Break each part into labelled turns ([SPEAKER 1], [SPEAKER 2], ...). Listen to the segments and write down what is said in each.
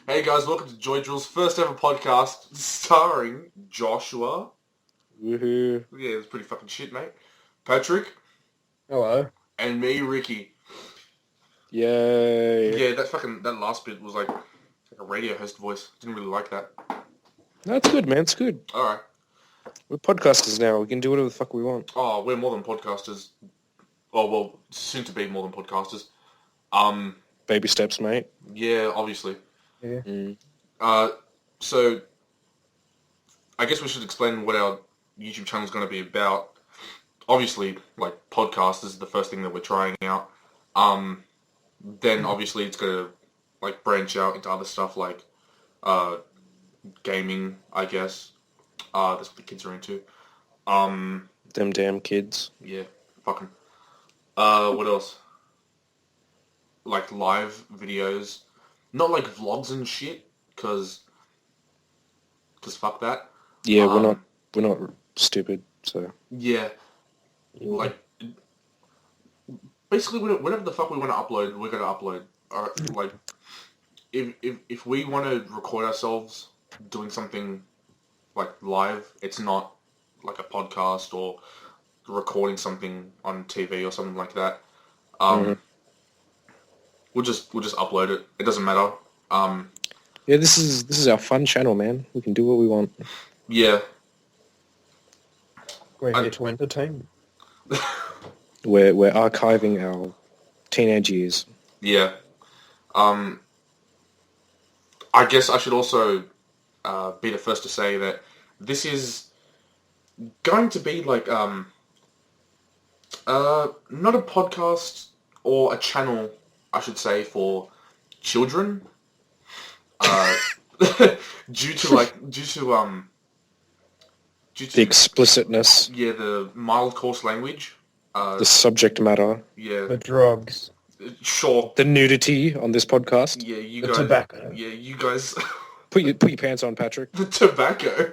[SPEAKER 1] Hey guys, welcome to Joydrill's first ever podcast starring Joshua.
[SPEAKER 2] Woohoo.
[SPEAKER 1] Yeah, it was pretty fucking shit, mate. Patrick.
[SPEAKER 3] Hello.
[SPEAKER 1] And me, Ricky.
[SPEAKER 2] Yay.
[SPEAKER 1] Yeah, that last bit was like a radio host voice. Didn't really like that.
[SPEAKER 2] That's good, man. It's good.
[SPEAKER 1] Alright.
[SPEAKER 2] We're podcasters now. We can do whatever the fuck we want.
[SPEAKER 1] Oh, we're more than podcasters. Oh, well, soon to be more than podcasters.
[SPEAKER 2] Baby steps, mate.
[SPEAKER 1] Yeah, obviously.
[SPEAKER 3] Yeah.
[SPEAKER 1] So, I guess we should explain what our YouTube channel is going to be about. Obviously, like, podcast is the first thing that we're trying out. Then, obviously, it's going to, like, branch out into other stuff like gaming, I guess. That's what the kids are into.
[SPEAKER 2] Them damn kids.
[SPEAKER 1] Yeah, fucking. What else? Like, live videos. Not like vlogs and shit, cause fuck that.
[SPEAKER 2] Yeah, we're not stupid, so.
[SPEAKER 1] Yeah, like basically whatever the fuck we want to upload, we're gonna upload. Like if we want to record ourselves doing something like live, it's not like a podcast or recording something on TV or something like that. We'll just upload it. It doesn't matter.
[SPEAKER 2] Yeah, this is our fun channel, man. We can do what we want.
[SPEAKER 1] Yeah.
[SPEAKER 3] We're here to entertain.
[SPEAKER 2] We're archiving our teenage years.
[SPEAKER 1] Yeah. I guess I should also be the first to say that this is going to be like not a podcast or a channel, I should say, for children. Due to
[SPEAKER 2] The explicitness.
[SPEAKER 1] Yeah, the mild coarse language.
[SPEAKER 2] The subject matter.
[SPEAKER 1] Yeah.
[SPEAKER 3] The drugs.
[SPEAKER 1] Sure.
[SPEAKER 2] The nudity on this podcast.
[SPEAKER 1] Yeah, you
[SPEAKER 3] The
[SPEAKER 1] guys.
[SPEAKER 3] tobacco.
[SPEAKER 1] Yeah, you guys.
[SPEAKER 2] Put your pants on, Patrick.
[SPEAKER 1] The tobacco.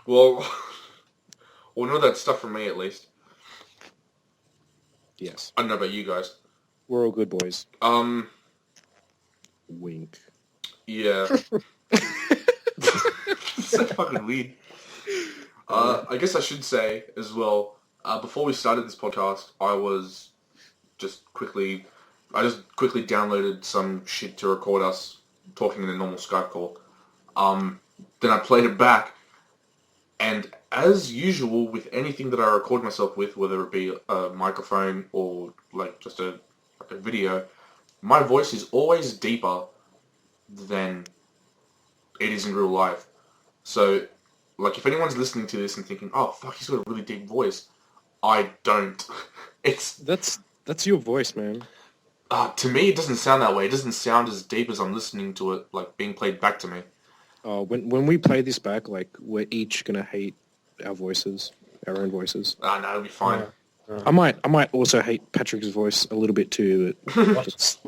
[SPEAKER 1] Well, know that stuff from me at least.
[SPEAKER 2] Yes.
[SPEAKER 1] I don't know about you guys.
[SPEAKER 2] We're all good boys. Wink.
[SPEAKER 1] Yeah. So fucking weird. I guess I should say as well, before we started this podcast, I just quickly downloaded some shit to record us talking in a normal Skype call. Then I played it back, and as usual with anything that I record myself with, whether it be a microphone or like just a video, my voice is always deeper than it is in real life. So, like, if anyone's listening to this and thinking, "Oh fuck, he's got a really deep voice," I don't.
[SPEAKER 2] That's your voice, man.
[SPEAKER 1] To me, it doesn't sound that way. It doesn't sound as deep as I'm listening to it, like being played back to me.
[SPEAKER 2] When we play this back, like, we're each gonna hate our voices, our own voices.
[SPEAKER 1] No, it'll be fine.
[SPEAKER 2] I might also hate Patrick's voice a little bit too. But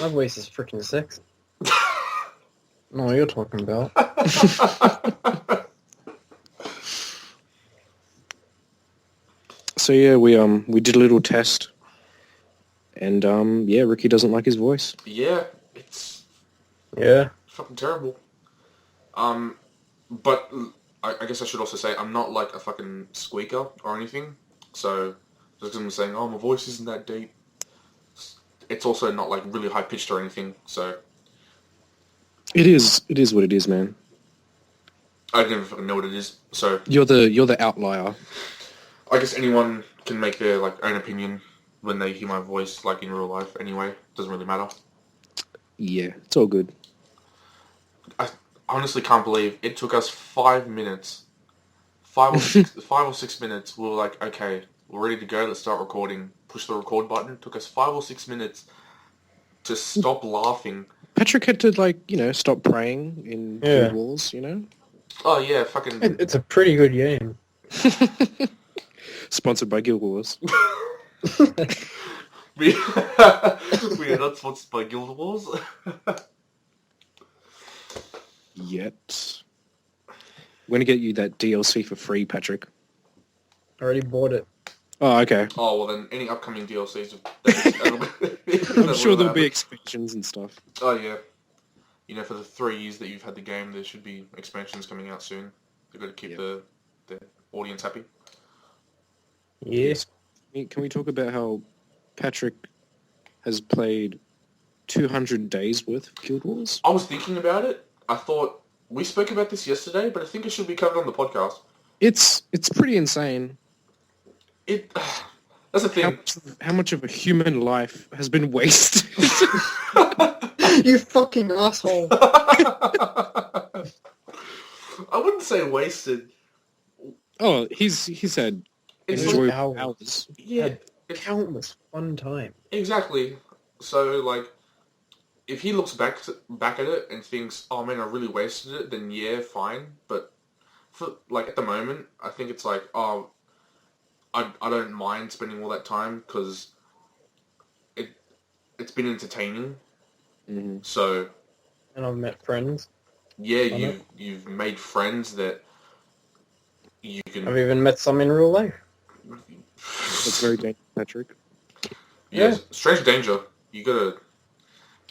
[SPEAKER 3] My voice is freaking sexy. No, what you're talking about.
[SPEAKER 2] So yeah, we did a little test, and yeah, Ricky doesn't like his voice.
[SPEAKER 1] Yeah, it's
[SPEAKER 3] Yeah.
[SPEAKER 1] fucking terrible. But I guess I should also say I'm not like a fucking squeaker or anything. So just because I'm saying, "Oh, my voice isn't that deep," it's also not like really high pitched or anything. So
[SPEAKER 2] It is what it is, man.
[SPEAKER 1] I don't even fucking know what it is. So
[SPEAKER 2] You're the outlier.
[SPEAKER 1] I guess anyone can make their like own opinion when they hear my voice, like in real life. Anyway, doesn't really matter.
[SPEAKER 2] Yeah, it's all good.
[SPEAKER 1] I honestly can't believe it took us 5 minutes, 5 or 6 minutes. We were like, okay, we're ready to go. Let's start recording. Push the record button. It took us 5 or 6 minutes to stop laughing.
[SPEAKER 2] Patrick had to, like, stop praying in Guild Wars,
[SPEAKER 1] Oh yeah, fucking.
[SPEAKER 3] It's a pretty good game.
[SPEAKER 2] Sponsored by Guild Wars.
[SPEAKER 1] we are not sponsored by Guild Wars.
[SPEAKER 2] Yet. We're going to get you that DLC for free, Patrick.
[SPEAKER 3] I already bought it.
[SPEAKER 2] Oh, okay.
[SPEAKER 1] Oh, well then, any upcoming DLCs...
[SPEAKER 2] I'm sure there'll be expansions and stuff.
[SPEAKER 1] Oh, yeah. You know, for the 3 years that you've had the game, there should be expansions coming out soon. They've got to keep the audience happy.
[SPEAKER 3] Yes.
[SPEAKER 2] Can we talk about how Patrick has played 200 days worth of Guild Wars?
[SPEAKER 1] I was thinking about it. I thought, we spoke about this yesterday, but I think it should be covered on the podcast.
[SPEAKER 2] It's pretty insane.
[SPEAKER 1] That's the thing.
[SPEAKER 2] How much of a human life has been wasted?
[SPEAKER 3] You fucking asshole.
[SPEAKER 1] I wouldn't say wasted.
[SPEAKER 2] Oh, he's had
[SPEAKER 1] It's
[SPEAKER 2] enjoyable hours.
[SPEAKER 1] Yeah.
[SPEAKER 3] Countless fun time.
[SPEAKER 1] Exactly. So, like, if he looks back at it and thinks, oh man, I really wasted it, then yeah, fine. But, at the moment, I think it's like, oh, I don't mind spending all that time because it's been entertaining.
[SPEAKER 2] Mm-hmm.
[SPEAKER 1] So,
[SPEAKER 3] And I've met friends.
[SPEAKER 1] yeah, you've made friends that you can...
[SPEAKER 3] I've even met some in real life.
[SPEAKER 2] That's very dangerous, Patrick.
[SPEAKER 1] Yeah, strange danger. You gotta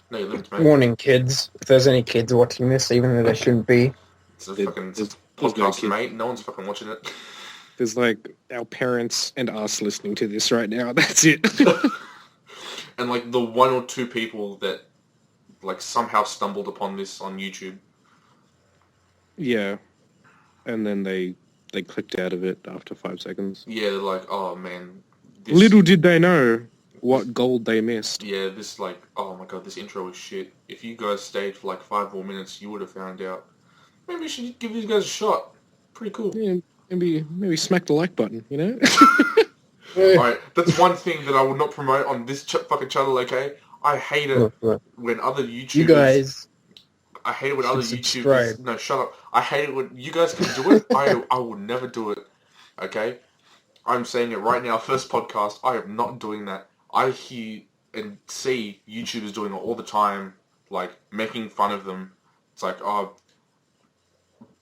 [SPEAKER 1] know your limits, man.
[SPEAKER 3] Warning, kids. If there's any kids watching this, even though they shouldn't be.
[SPEAKER 1] It's a
[SPEAKER 2] There's
[SPEAKER 1] podcast,
[SPEAKER 2] no kids.
[SPEAKER 1] mate. No one's fucking watching it.
[SPEAKER 2] There's like our parents and us listening to this right now. That's it.
[SPEAKER 1] And like the 1 or 2 people that like somehow stumbled upon this on YouTube.
[SPEAKER 2] Yeah. And then they clicked out of it after 5 seconds.
[SPEAKER 1] Yeah, they're like, oh man. This,
[SPEAKER 2] Little did they know what gold they missed.
[SPEAKER 1] Yeah, this like, oh my god, this intro is shit. If you guys stayed for like 5 more minutes, you would have found out. Maybe we should give these guys a shot. Pretty cool.
[SPEAKER 2] Yeah, maybe smack the like button, you know?
[SPEAKER 1] Alright, that's one thing that I would not promote on this fucking channel, okay? I hate it when other YouTubers...
[SPEAKER 3] You guys...
[SPEAKER 1] I hate it when other
[SPEAKER 3] subscribe.
[SPEAKER 1] YouTubers... No, shut up. I hate it when you guys can do it. I will never do it, okay? I'm saying it right now, first podcast, I am not doing that. I hear and see YouTubers doing it all the time, like, making fun of them. It's like, oh...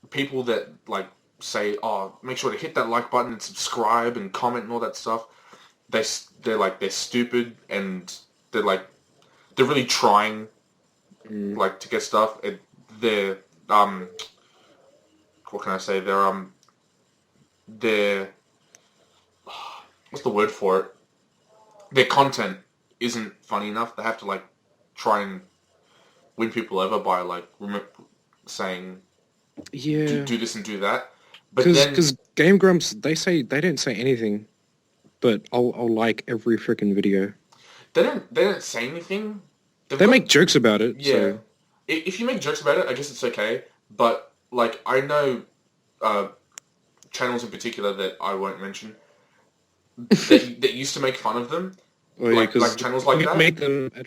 [SPEAKER 1] People that, like, say, oh, make sure to hit that like button and subscribe and comment and all that stuff. They're stupid and they're really trying like to get stuff. And they're what can I say? They're what's the word for it? Their content isn't funny enough. They have to like try and win people over by like saying
[SPEAKER 2] Yeah.
[SPEAKER 1] do this and do that. Because
[SPEAKER 2] Game Grumps, they don't say anything, but I'll like every freaking video.
[SPEAKER 1] They don't say anything.
[SPEAKER 2] They make jokes about it.
[SPEAKER 1] Yeah.
[SPEAKER 2] So.
[SPEAKER 1] If you make jokes about it, I guess it's okay. But like I know channels in particular that I won't mention that used to make fun of them.
[SPEAKER 2] Oh, yeah,
[SPEAKER 1] like channels like that.
[SPEAKER 2] Make them at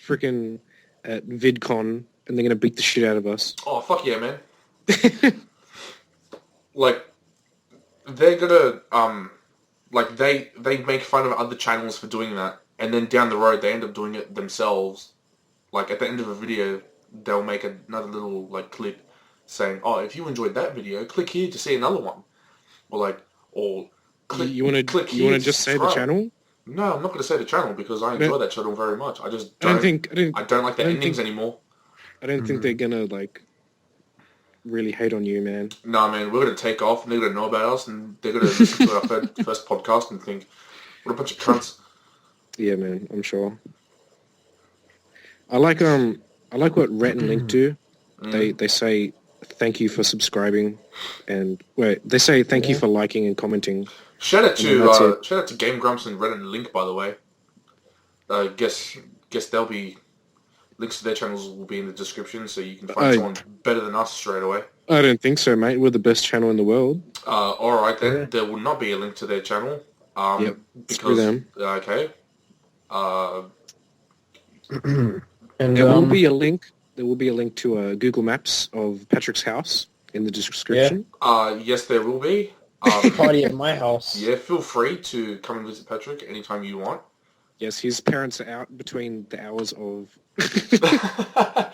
[SPEAKER 2] VidCon, and they're gonna beat the shit out of us.
[SPEAKER 1] Oh fuck yeah, man! Like they're gonna like they make fun of other channels for doing that, and then down the road they end up doing it themselves. Like at the end of a video, they'll make another little like clip saying, "Oh, if you enjoyed that video, click here to see another one," or click.
[SPEAKER 2] You want to just say the channel?
[SPEAKER 1] No, I'm not going to say the channel because I enjoy that channel very much. I just
[SPEAKER 2] I
[SPEAKER 1] don't like the endings anymore.
[SPEAKER 2] I don't think they're gonna like really hate on you, man.
[SPEAKER 1] Nah, man, we're going to take off and they're going to know about us and they're going to listen to our first podcast and think, what a bunch of cunts.
[SPEAKER 2] Yeah, man, I'm sure. I like what Rhett and Link do. They say thank you for subscribing, and they say thank you for liking and commenting.
[SPEAKER 1] Shout out to Game Grumps and Rhett and Link, by the way. Guess they'll be links to their channels will be in the description, so you can find someone better than us straight away.
[SPEAKER 2] I don't think so, mate. We're the best channel in the world.
[SPEAKER 1] All right then. Yeah. There will not be a link to their channel.
[SPEAKER 2] Yep.
[SPEAKER 1] Because
[SPEAKER 2] them.
[SPEAKER 1] Okay.
[SPEAKER 3] And
[SPEAKER 2] there will be a link. There will be a link to Google Maps of Patrick's house in the description.
[SPEAKER 1] Yeah. Yes, there will be.
[SPEAKER 3] Party at my house.
[SPEAKER 1] Yeah, feel free to come and visit Patrick anytime you want.
[SPEAKER 2] Yes, his parents are out between the hours of...
[SPEAKER 1] I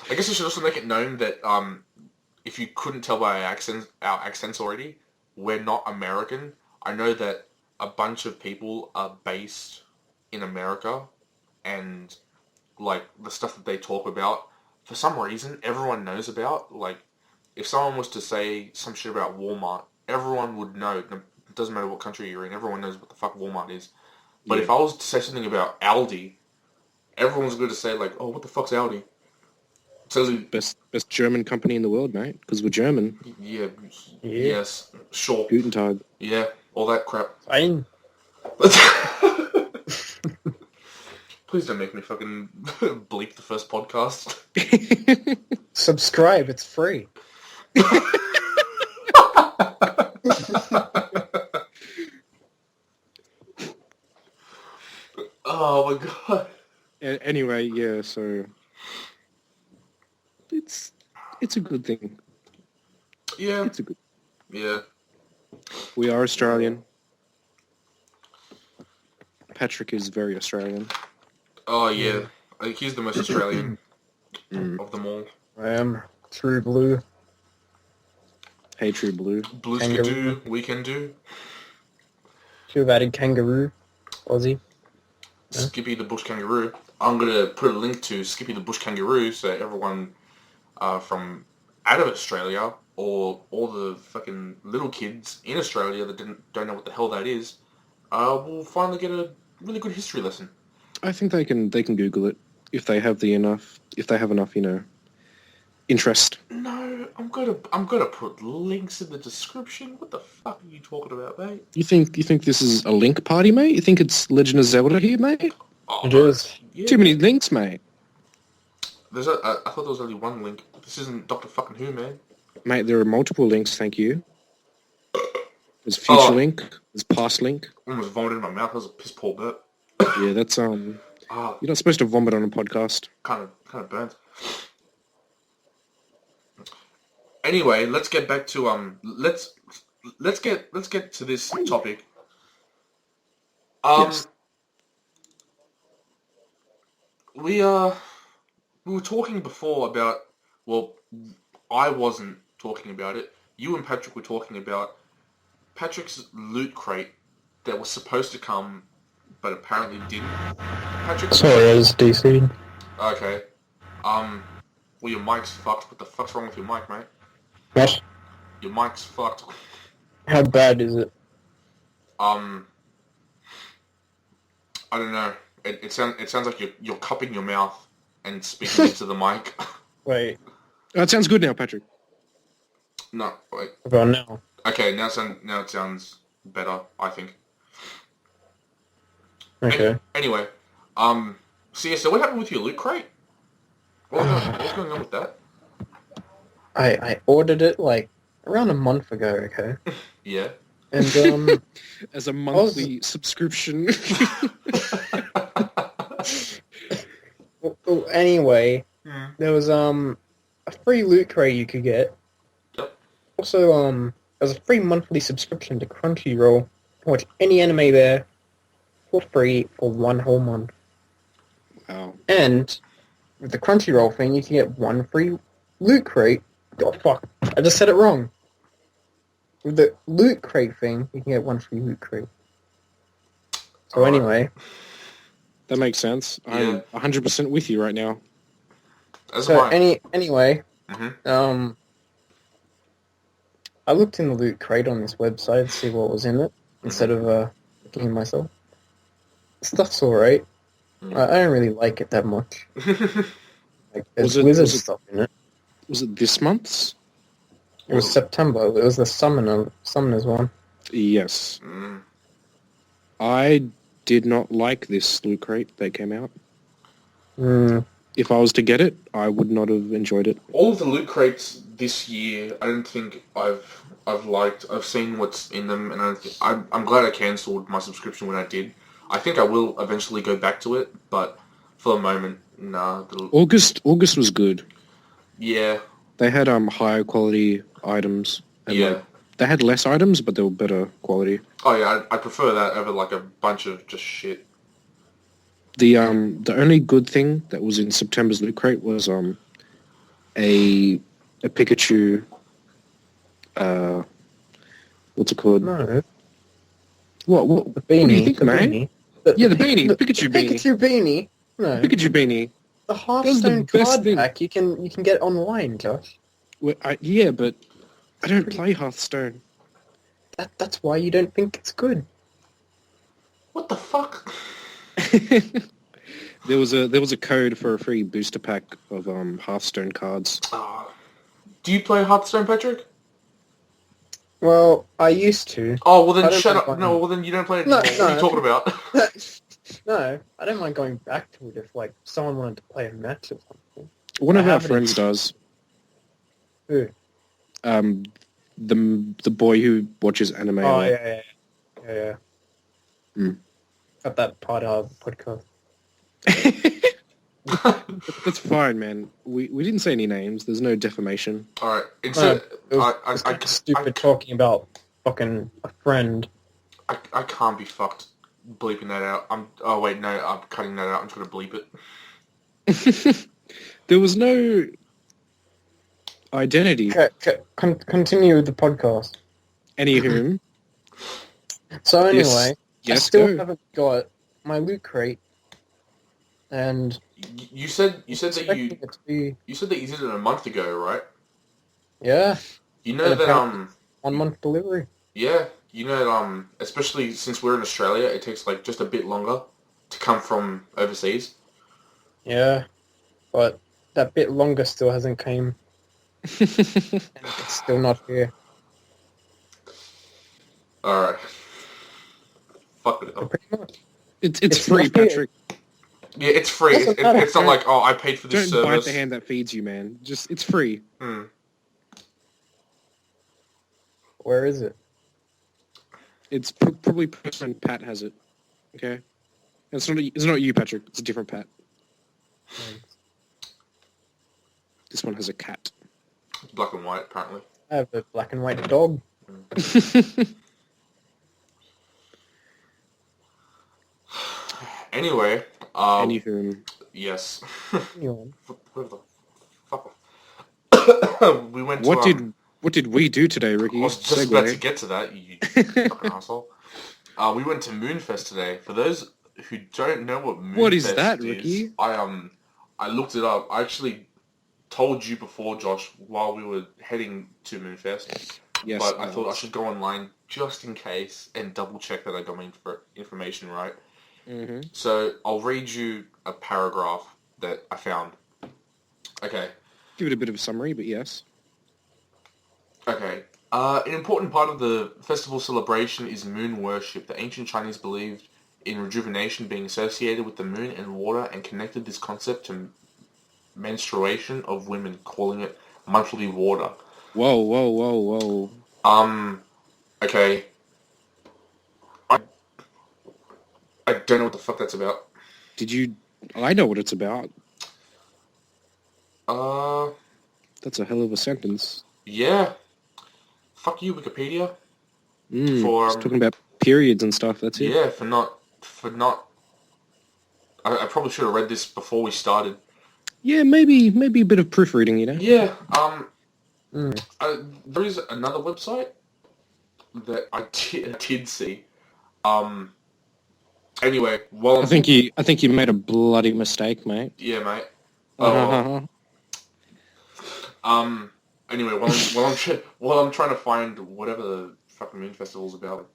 [SPEAKER 1] guess I should also make it known that if you couldn't tell by our accents already, we're not American. I know that a bunch of people are based in America, and like the stuff that they talk about, for some reason, everyone knows about. Like, if someone was to say some shit about Walmart, everyone would know. It doesn't matter what country you're in, everyone knows what the fuck Walmart is. But if I was to say something about Aldi, everyone's going to say, like, oh, what the fuck's Aldi? So,
[SPEAKER 2] Best German company in the world, mate, because we're German.
[SPEAKER 1] yeah, yes, sure.
[SPEAKER 2] Guten Tag.
[SPEAKER 1] Yeah, all that crap.
[SPEAKER 3] Fine.
[SPEAKER 1] Please don't make me fucking bleep the first podcast.
[SPEAKER 3] Subscribe, it's free.
[SPEAKER 1] Oh my god.
[SPEAKER 2] Anyway, yeah, so it's a good thing.
[SPEAKER 1] Yeah.
[SPEAKER 2] It's a good.
[SPEAKER 1] Yeah.
[SPEAKER 2] We are Australian. Patrick is very Australian.
[SPEAKER 1] Oh yeah. I think he's the most Australian of them all.
[SPEAKER 3] I am true blue.
[SPEAKER 2] Hey, True Blue.
[SPEAKER 1] Blues can do, we can do.
[SPEAKER 3] Should have added kangaroo. Aussie.
[SPEAKER 1] Skippy the bush kangaroo. I'm gonna put a link to Skippy the bush kangaroo so everyone from out of Australia or all the fucking little kids in Australia that don't know what the hell that is will finally get a really good history lesson.
[SPEAKER 2] I think they can Google it if they have enough, interest.
[SPEAKER 1] No, I'm gonna put links in the description. What the fuck are you talking about, mate?
[SPEAKER 2] You think this is a link party, mate? You think it's Legend of Zelda here, mate?
[SPEAKER 1] Oh,
[SPEAKER 3] It is.
[SPEAKER 1] yeah.
[SPEAKER 2] Too many links, mate.
[SPEAKER 1] I thought there was only one link. This isn't Doctor Fucking Who, man.
[SPEAKER 2] Mate, there are multiple links, thank you. There's future link, there's past link.
[SPEAKER 1] I almost vomited in my mouth. That was a piss poor burp.
[SPEAKER 2] Yeah, that's you're not supposed to vomit on a podcast.
[SPEAKER 1] Kind of burnt. Anyway, let's get back to let's get to this topic.
[SPEAKER 2] Yes.
[SPEAKER 1] We were talking before about, well, I wasn't talking about it. You and Patrick were talking about Patrick's loot crate that was supposed to come, but apparently didn't. Patrick.
[SPEAKER 3] Sorry, I was DC.
[SPEAKER 1] Okay. Well, your mic's fucked. What the fuck's wrong with your mic, mate?
[SPEAKER 3] What?
[SPEAKER 1] Your mic's fucked.
[SPEAKER 3] How bad is it?
[SPEAKER 1] I don't know. It sounds like you're cupping your mouth and speaking into the mic.
[SPEAKER 3] Wait.
[SPEAKER 2] It sounds good now, Patrick.
[SPEAKER 1] No, wait.
[SPEAKER 3] About now.
[SPEAKER 1] Okay, now it sounds better, I think.
[SPEAKER 3] Okay.
[SPEAKER 1] Anyway, so what happened with your loot crate? What's going on with that?
[SPEAKER 3] I ordered it like around a month ago, okay?
[SPEAKER 1] Yeah.
[SPEAKER 3] And
[SPEAKER 2] As a monthly subscription.
[SPEAKER 3] well, anyway, there was a free loot crate you could get.
[SPEAKER 1] Yep.
[SPEAKER 3] Also, there was a free monthly subscription to Crunchyroll. Watch any anime there for free for 1 whole month.
[SPEAKER 2] Wow.
[SPEAKER 3] And with the Crunchyroll thing, you can get 1 free loot crate. Oh fuck! I just said it wrong. With the loot crate thing, you can get 1 free loot crate. So anyway,
[SPEAKER 2] That makes sense.
[SPEAKER 1] Yeah.
[SPEAKER 2] I'm 100% with you right now.
[SPEAKER 1] That's
[SPEAKER 3] so
[SPEAKER 1] fine.
[SPEAKER 3] anyway,
[SPEAKER 1] Mm-hmm.
[SPEAKER 3] I looked in the loot crate on this website to see what was in it instead of looking in myself. Stuff's alright. I don't really like it that much. Like, there's wizard stuff in it.
[SPEAKER 2] Was it this month's?
[SPEAKER 3] It was September. It was the Summoners one.
[SPEAKER 2] Yes.
[SPEAKER 1] Mm.
[SPEAKER 2] I did not like this loot crate that came out.
[SPEAKER 3] Mm.
[SPEAKER 2] If I was to get it, I would not have enjoyed it.
[SPEAKER 1] All of the loot crates this year, I don't think I've liked. I've seen what's in them, and I'm glad I cancelled my subscription when I did. I think I will eventually go back to it, but for the moment, nah.
[SPEAKER 2] August was good.
[SPEAKER 1] Yeah.
[SPEAKER 2] They had higher quality items. And
[SPEAKER 1] Yeah.
[SPEAKER 2] they had less items, but they were better quality.
[SPEAKER 1] Oh yeah, I prefer that over like a bunch of just shit.
[SPEAKER 2] The only good thing that was in September's loot crate was a Pikachu. What's it called?
[SPEAKER 3] No.
[SPEAKER 2] What
[SPEAKER 3] The beanie.
[SPEAKER 2] do you think,
[SPEAKER 3] the
[SPEAKER 2] mate?
[SPEAKER 3] beanie.
[SPEAKER 2] Yeah, the beanie.
[SPEAKER 3] The
[SPEAKER 2] Pikachu beanie.
[SPEAKER 3] Pikachu beanie. No.
[SPEAKER 2] Pikachu beanie.
[SPEAKER 3] The
[SPEAKER 2] That was the
[SPEAKER 3] Hearthstone
[SPEAKER 2] best
[SPEAKER 3] card
[SPEAKER 2] thing.
[SPEAKER 3] pack you can get online, Josh.
[SPEAKER 2] Well, yeah, but I don't play Hearthstone.
[SPEAKER 3] That's why you don't think it's good.
[SPEAKER 1] What the fuck?
[SPEAKER 2] There was a code for a free booster pack of Hearthstone cards.
[SPEAKER 1] Do you play Hearthstone, Patrick?
[SPEAKER 3] Well, I used to.
[SPEAKER 1] Oh, well
[SPEAKER 3] I
[SPEAKER 1] then
[SPEAKER 3] don't
[SPEAKER 1] shut
[SPEAKER 3] play
[SPEAKER 1] up.
[SPEAKER 3] one.
[SPEAKER 1] No, well then you don't play it
[SPEAKER 3] No,
[SPEAKER 1] anymore. What are you
[SPEAKER 3] no.
[SPEAKER 1] talking about?
[SPEAKER 3] No, I don't mind going back to it if like someone wanted to play a match or something.
[SPEAKER 2] One of
[SPEAKER 3] I
[SPEAKER 2] our
[SPEAKER 3] have it
[SPEAKER 2] friends
[SPEAKER 3] in-
[SPEAKER 2] does.
[SPEAKER 3] Who?
[SPEAKER 2] The boy who watches anime.
[SPEAKER 3] Oh yeah.
[SPEAKER 2] Mm.
[SPEAKER 3] Got that part of the podcast.
[SPEAKER 2] That's fine, man. We didn't say any names. There's no defamation.
[SPEAKER 1] All right.
[SPEAKER 3] No,
[SPEAKER 1] Instead,
[SPEAKER 3] it was kind of stupid talking about fucking a friend.
[SPEAKER 1] I can't be fucked bleeping that out. Oh wait, no, I'm cutting that out. I'm just gonna bleep it.
[SPEAKER 2] There was no identity.
[SPEAKER 3] Okay, continue with the podcast.
[SPEAKER 2] Anywho,
[SPEAKER 3] So anyway, I
[SPEAKER 2] yes,
[SPEAKER 3] still
[SPEAKER 2] go.
[SPEAKER 3] haven't got my loot crate, and
[SPEAKER 1] You said that
[SPEAKER 3] expecting it to be
[SPEAKER 1] you said that you did it a month ago, right?
[SPEAKER 3] yeah,
[SPEAKER 1] You know
[SPEAKER 3] And
[SPEAKER 1] that
[SPEAKER 3] 1 month delivery.
[SPEAKER 1] yeah, you know especially since we're in Australia, it takes like just a bit longer to come from overseas.
[SPEAKER 3] Yeah, but that bit longer still hasn't came, and it's still not here.
[SPEAKER 1] All right. Fuck it
[SPEAKER 3] So
[SPEAKER 1] up.
[SPEAKER 3] pretty much.
[SPEAKER 2] It's free,
[SPEAKER 3] not here.
[SPEAKER 2] Patrick.
[SPEAKER 1] Yeah, it's free.
[SPEAKER 3] Doesn't matter.
[SPEAKER 1] It's not like, oh, I paid for this
[SPEAKER 2] Don't bite
[SPEAKER 1] service.
[SPEAKER 2] the hand that feeds you, man. Just it's free.
[SPEAKER 3] Where is it?
[SPEAKER 2] It's probably person Pat has it. Okay, it's not you, Patrick. It's a different Pat. This one has a cat.
[SPEAKER 1] Black and white, apparently.
[SPEAKER 3] I have a black and white dog.
[SPEAKER 1] Anyway,
[SPEAKER 2] Anywho,
[SPEAKER 1] yes.
[SPEAKER 3] Anyone.
[SPEAKER 1] Whatever the fuck. We went to...
[SPEAKER 2] what did we do today, Ricky?
[SPEAKER 1] I was just about to get to that, you fucking asshole. We went to Moonfest today. For those who don't know what Moonfest
[SPEAKER 2] What is that, Ricky?
[SPEAKER 1] I looked it up. I actually told you before, Josh, while we were heading to Moonfest.
[SPEAKER 2] Yes,
[SPEAKER 1] But I thought I should go online just in case and double check that I got my information right.
[SPEAKER 2] Mm-hmm.
[SPEAKER 1] So I'll read you a paragraph that I found. Okay.
[SPEAKER 2] Give it a bit of a summary, but yes.
[SPEAKER 1] Okay. An important part of the festival celebration is moon worship. The ancient Chinese believed in rejuvenation being associated with the moon and water and connected this concept to menstruation of women, calling it monthly water.
[SPEAKER 2] Whoa.
[SPEAKER 1] Okay. I don't know what the fuck that's about.
[SPEAKER 2] Did you... I know what it's about. That's a hell of a sentence.
[SPEAKER 1] Yeah. Fuck you, Wikipedia.
[SPEAKER 2] It's talking about periods and stuff, that's it?
[SPEAKER 1] Yeah, for not... I probably should have read this before we started.
[SPEAKER 2] Yeah, maybe a bit of proofreading, you know?
[SPEAKER 1] Yeah, there is another website that I did see. Anyway, while
[SPEAKER 2] I think you made a bloody mistake, mate.
[SPEAKER 1] yeah, mate.
[SPEAKER 2] Uh-huh.
[SPEAKER 1] Anyway, while I'm trying to find whatever the fucking Moon Festival's about,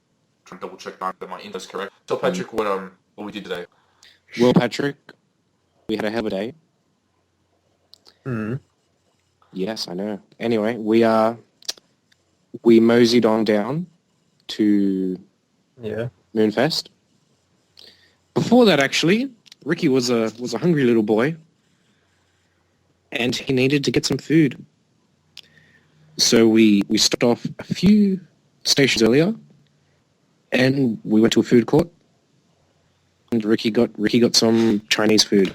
[SPEAKER 1] trying to double check that my info's correct. Tell Patrick what we did today.
[SPEAKER 2] Well, Patrick, we had a hell of a day.
[SPEAKER 3] Hmm.
[SPEAKER 2] Yes, I know. Anyway, we moseyed on down to
[SPEAKER 3] Yeah.
[SPEAKER 2] Moonfest. Before that, actually, Ricky was a hungry little boy, and he needed to get some food. So we stopped off a few stations earlier, and we went to a food court, and Ricky got some Chinese food.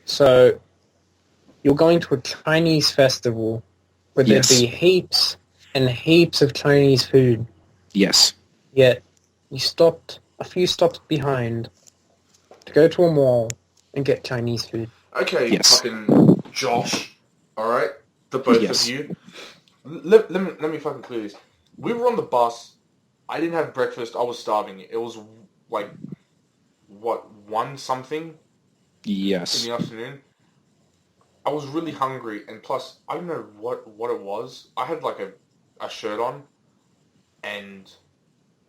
[SPEAKER 3] So, you're going to a Chinese festival where
[SPEAKER 2] Yes.
[SPEAKER 3] there'd be heaps and heaps of Chinese food,
[SPEAKER 2] Yes.
[SPEAKER 3] yet you stopped a few stops behind to go to a mall and get Chinese food.
[SPEAKER 1] Okay,
[SPEAKER 2] Yes.
[SPEAKER 1] fucking Josh. All right, the both
[SPEAKER 2] Yes.
[SPEAKER 1] of you. Let me fucking clear this. We were on the bus I didn't have breakfast. I was starving. It was like, what, 1 something in
[SPEAKER 2] Yes.
[SPEAKER 1] the afternoon. I was really hungry, and plus, I don't know what it was. I had like a shirt on, and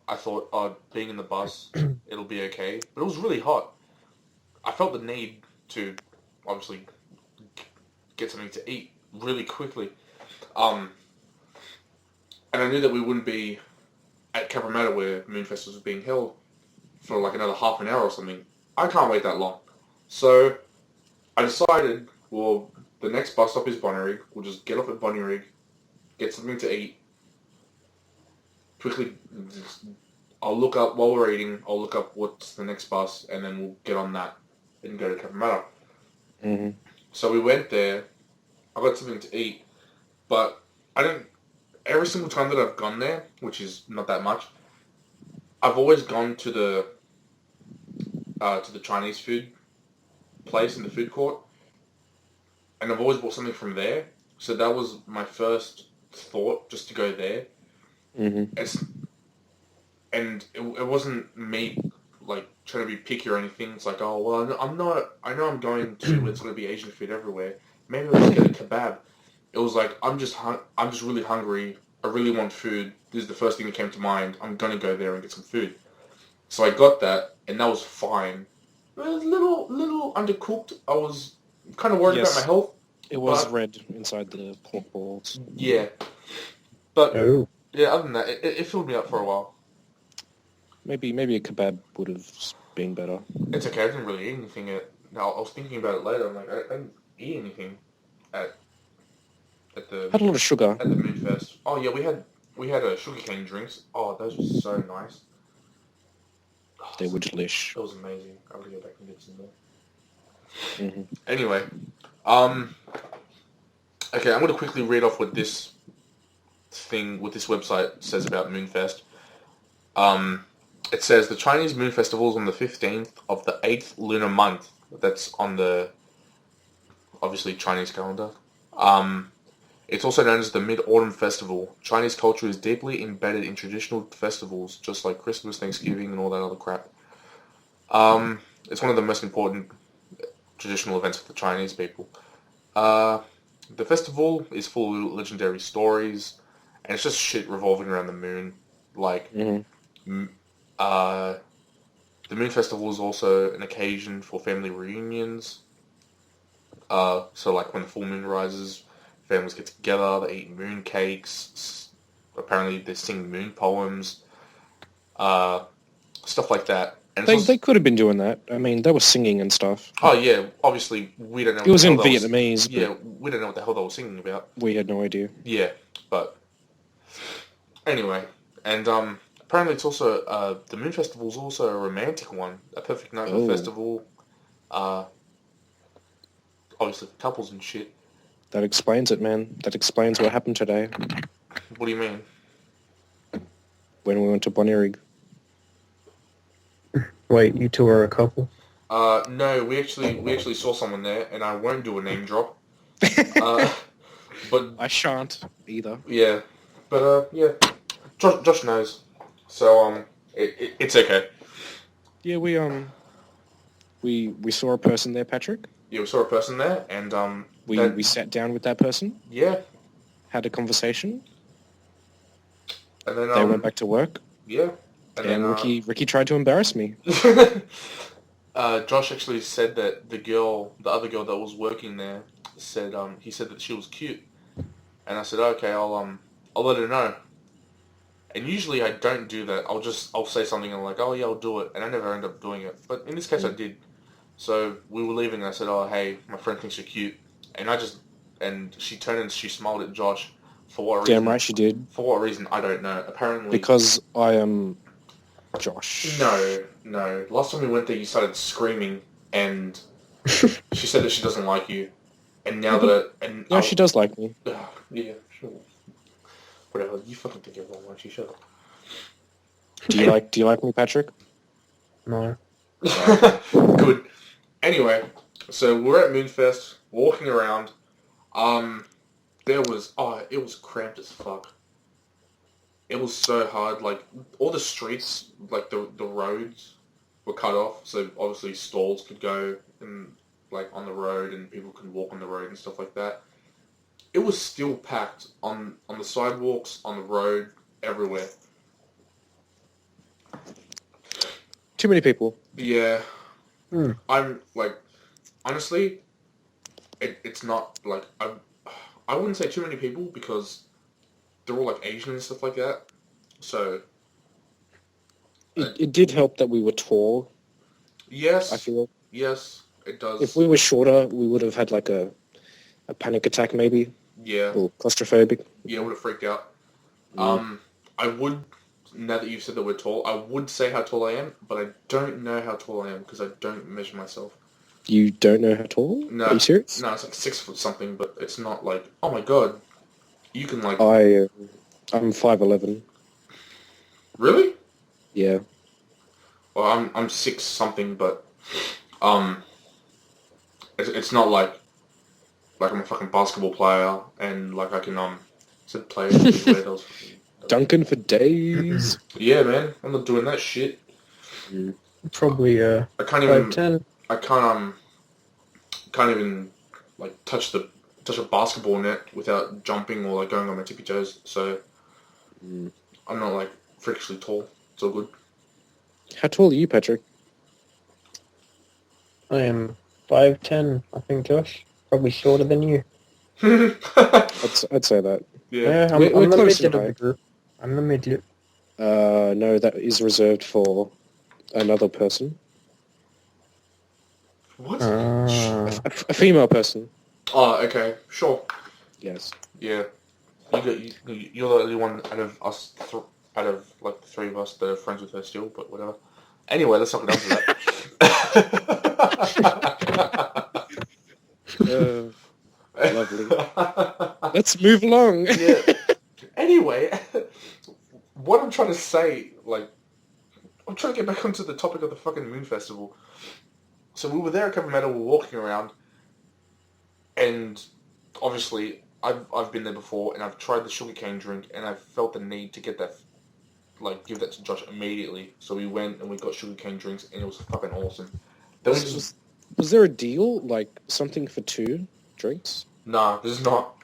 [SPEAKER 1] I thought, oh, being in the bus, it'll be okay. But it was really hot. I felt the need to, obviously, get something to eat really quickly. And I knew that we wouldn't be at Cabramatta where Moonfest was being held for like another half an hour or something. I can't wait that long. So I decided, well, the next bus stop is Bonnyrigg. We'll just get off at Bonnyrigg, get something to eat. Quickly, I'll look up, while we're eating, I'll look up what's the next bus, and then we'll get on that and go to Cabramatta.
[SPEAKER 2] Mm-hmm.
[SPEAKER 1] So we went there. I got something to eat, but I didn't. Every single time that I've gone there, which is not that much, I've always gone to the Chinese food place in the food court, and I've always bought something from there. So that was my first thought, just to go there.
[SPEAKER 2] Mm-hmm.
[SPEAKER 1] And it wasn't me like trying to be picky or anything. It's like, oh well, I'm not. I know I'm going to. It's going to be Asian food everywhere. Maybe I'll just get a kebab. It was like, I'm just really hungry. I really want food. This is the first thing that came to mind. I'm gonna go there and get some food. So I got that, and that was fine. It was a little undercooked. I was kind of worried about my health.
[SPEAKER 2] It was red inside the pork balls.
[SPEAKER 1] Yeah, but
[SPEAKER 3] Oh.
[SPEAKER 1] yeah. Other than that, it filled me up for a while.
[SPEAKER 2] Maybe a kebab would have been better.
[SPEAKER 1] It's okay. I didn't really eat anything. Now I was thinking about it later. I'm like, I didn't eat anything at the
[SPEAKER 2] Had a lot of sugar.
[SPEAKER 1] at the Moonfest. Oh yeah, we had sugarcane drinks. Oh, those were so nice. Oh,
[SPEAKER 2] They were delish.
[SPEAKER 1] It was amazing. I would go back and get some more.
[SPEAKER 2] Mm-hmm.
[SPEAKER 1] Anyway, okay, I'm going to quickly read off what this website says about Moonfest. It says the Chinese Moon Festival is on the 15th of the 8th lunar month. That's on the, obviously, Chinese calendar. It's also known as the Mid-Autumn Festival. Chinese culture is deeply embedded in traditional festivals, just like Christmas, Thanksgiving, and all that other crap. It's one of the most important traditional events for the Chinese people. The festival is full of legendary stories, and it's just shit revolving around the moon. Like, the Moon Festival is also an occasion for family reunions. So, like, when the full moon rises, families get together, they eat moon cakes, apparently they sing moon poems, stuff like that. And
[SPEAKER 2] They could have been doing that. I mean, they were singing and stuff.
[SPEAKER 1] Oh yeah, obviously we don't know.
[SPEAKER 2] It was in Vietnamese.
[SPEAKER 1] Yeah, we don't know what the hell they were singing about.
[SPEAKER 2] We had no idea.
[SPEAKER 1] Yeah, but anyway, and apparently it's also the Moon Festival is also a romantic one, a perfect night for festival. Obviously for couples and shit.
[SPEAKER 2] That explains it, man. That explains what happened today
[SPEAKER 1] What do you mean?
[SPEAKER 2] when we went to Bonnyrigg.
[SPEAKER 3] Wait, you two are a couple?
[SPEAKER 1] No, we actually saw someone there, and I won't do a name drop. But
[SPEAKER 2] I shan't either.
[SPEAKER 1] yeah, but yeah, Josh knows, so it's okay.
[SPEAKER 2] Yeah, we saw a person there, Patrick.
[SPEAKER 1] Yeah, we saw a person there, and
[SPEAKER 2] we sat down with that person.
[SPEAKER 1] Yeah,
[SPEAKER 2] had a conversation.
[SPEAKER 1] And then
[SPEAKER 2] they went back to work.
[SPEAKER 1] Yeah,
[SPEAKER 2] and then Ricky tried to embarrass me.
[SPEAKER 1] Josh actually said that the other girl that was working there, said he said that she was cute, and I said okay, I'll let her know. And usually I don't do that. I'll say something and I'm like, oh yeah, I'll do it, and I never end up doing it. But in this case, I did. So we were leaving, and I said, oh hey, my friend thinks you're cute, and she turned and she smiled at Josh. For what reason?
[SPEAKER 2] Damn right she did.
[SPEAKER 1] For what reason? I don't know. Apparently
[SPEAKER 2] because I am Josh.
[SPEAKER 1] No. Last time we went there, you started screaming, and she said that she doesn't like you. And now
[SPEAKER 2] no, she does like me.
[SPEAKER 1] Yeah, sure. Whatever. You fucking think everyone likes you. Shut up.
[SPEAKER 2] Do you like me, Patrick?
[SPEAKER 3] No.
[SPEAKER 1] Good. Anyway, so we're at Moonfest, walking around. It was cramped as fuck. it was so hard. Like all the streets, like the roads were cut off, so obviously stalls could go and like on the road, and people could walk on the road and stuff like that. It was still packed on the sidewalks, on the road, everywhere.
[SPEAKER 2] Too many people.
[SPEAKER 1] Yeah.
[SPEAKER 3] Hmm.
[SPEAKER 1] I'm like, honestly, it's not like I wouldn't say too many people because they're all like Asian and stuff like that. So
[SPEAKER 2] It did help that we were tall,
[SPEAKER 1] yes,
[SPEAKER 2] I feel.
[SPEAKER 1] yes, it does.
[SPEAKER 2] If we were shorter, we would have had like a panic attack maybe,
[SPEAKER 1] Yeah,
[SPEAKER 2] or claustrophobic.
[SPEAKER 1] yeah, I would have freaked out.
[SPEAKER 2] Mm.
[SPEAKER 1] I would, now that you've said that we're tall, I would say how tall I am, but I don't know how tall I am because I don't measure myself.
[SPEAKER 2] You don't know how tall?
[SPEAKER 1] No,
[SPEAKER 2] Are you serious?
[SPEAKER 1] no, it's like 6 foot something, but it's not like, oh my god, you can like,
[SPEAKER 2] I'm 5'11".
[SPEAKER 1] really?
[SPEAKER 2] Yeah.
[SPEAKER 1] Well, I'm 6 something, but it's not like I'm a fucking basketball player and like I can said play those.
[SPEAKER 2] Duncan for days.
[SPEAKER 1] Yeah, man, I'm not doing that shit.
[SPEAKER 3] Probably
[SPEAKER 1] I can't even
[SPEAKER 3] 5'10".
[SPEAKER 1] I can't even like touch a basketball net without jumping or like going on my tippy toes. So I'm not like freakishly tall. It's all good.
[SPEAKER 2] How tall are you, Patrick?
[SPEAKER 3] I am 5'10", I think, Josh. Probably shorter than you.
[SPEAKER 2] I'd say that.
[SPEAKER 1] Yeah.
[SPEAKER 3] I'm
[SPEAKER 2] We're
[SPEAKER 3] the
[SPEAKER 2] close
[SPEAKER 3] midget
[SPEAKER 2] in
[SPEAKER 3] of the
[SPEAKER 2] height.
[SPEAKER 3] group. I'm the midget.
[SPEAKER 2] No, that is reserved for another person.
[SPEAKER 1] What?
[SPEAKER 2] A female person.
[SPEAKER 1] Oh, okay, sure.
[SPEAKER 2] Yes.
[SPEAKER 1] Yeah. You're the only one out of us, out of like the three of us that are friends with her still, but whatever. Anyway, let's not get onto
[SPEAKER 2] that. Lovely. Let's move along.
[SPEAKER 1] Yeah. Anyway, what I'm trying to say, like, I'm trying to get back onto the topic of the fucking Moon Festival. So we were there at Cover Meadow, we were walking around, and obviously I've been there before, and I've tried the sugarcane drink, and I felt the need to get that, like, give that to Josh immediately. So we went and we got sugarcane drinks, and it was fucking awesome. Then we just,
[SPEAKER 2] Was there a deal, like something for 2 drinks?
[SPEAKER 1] nah, there's not.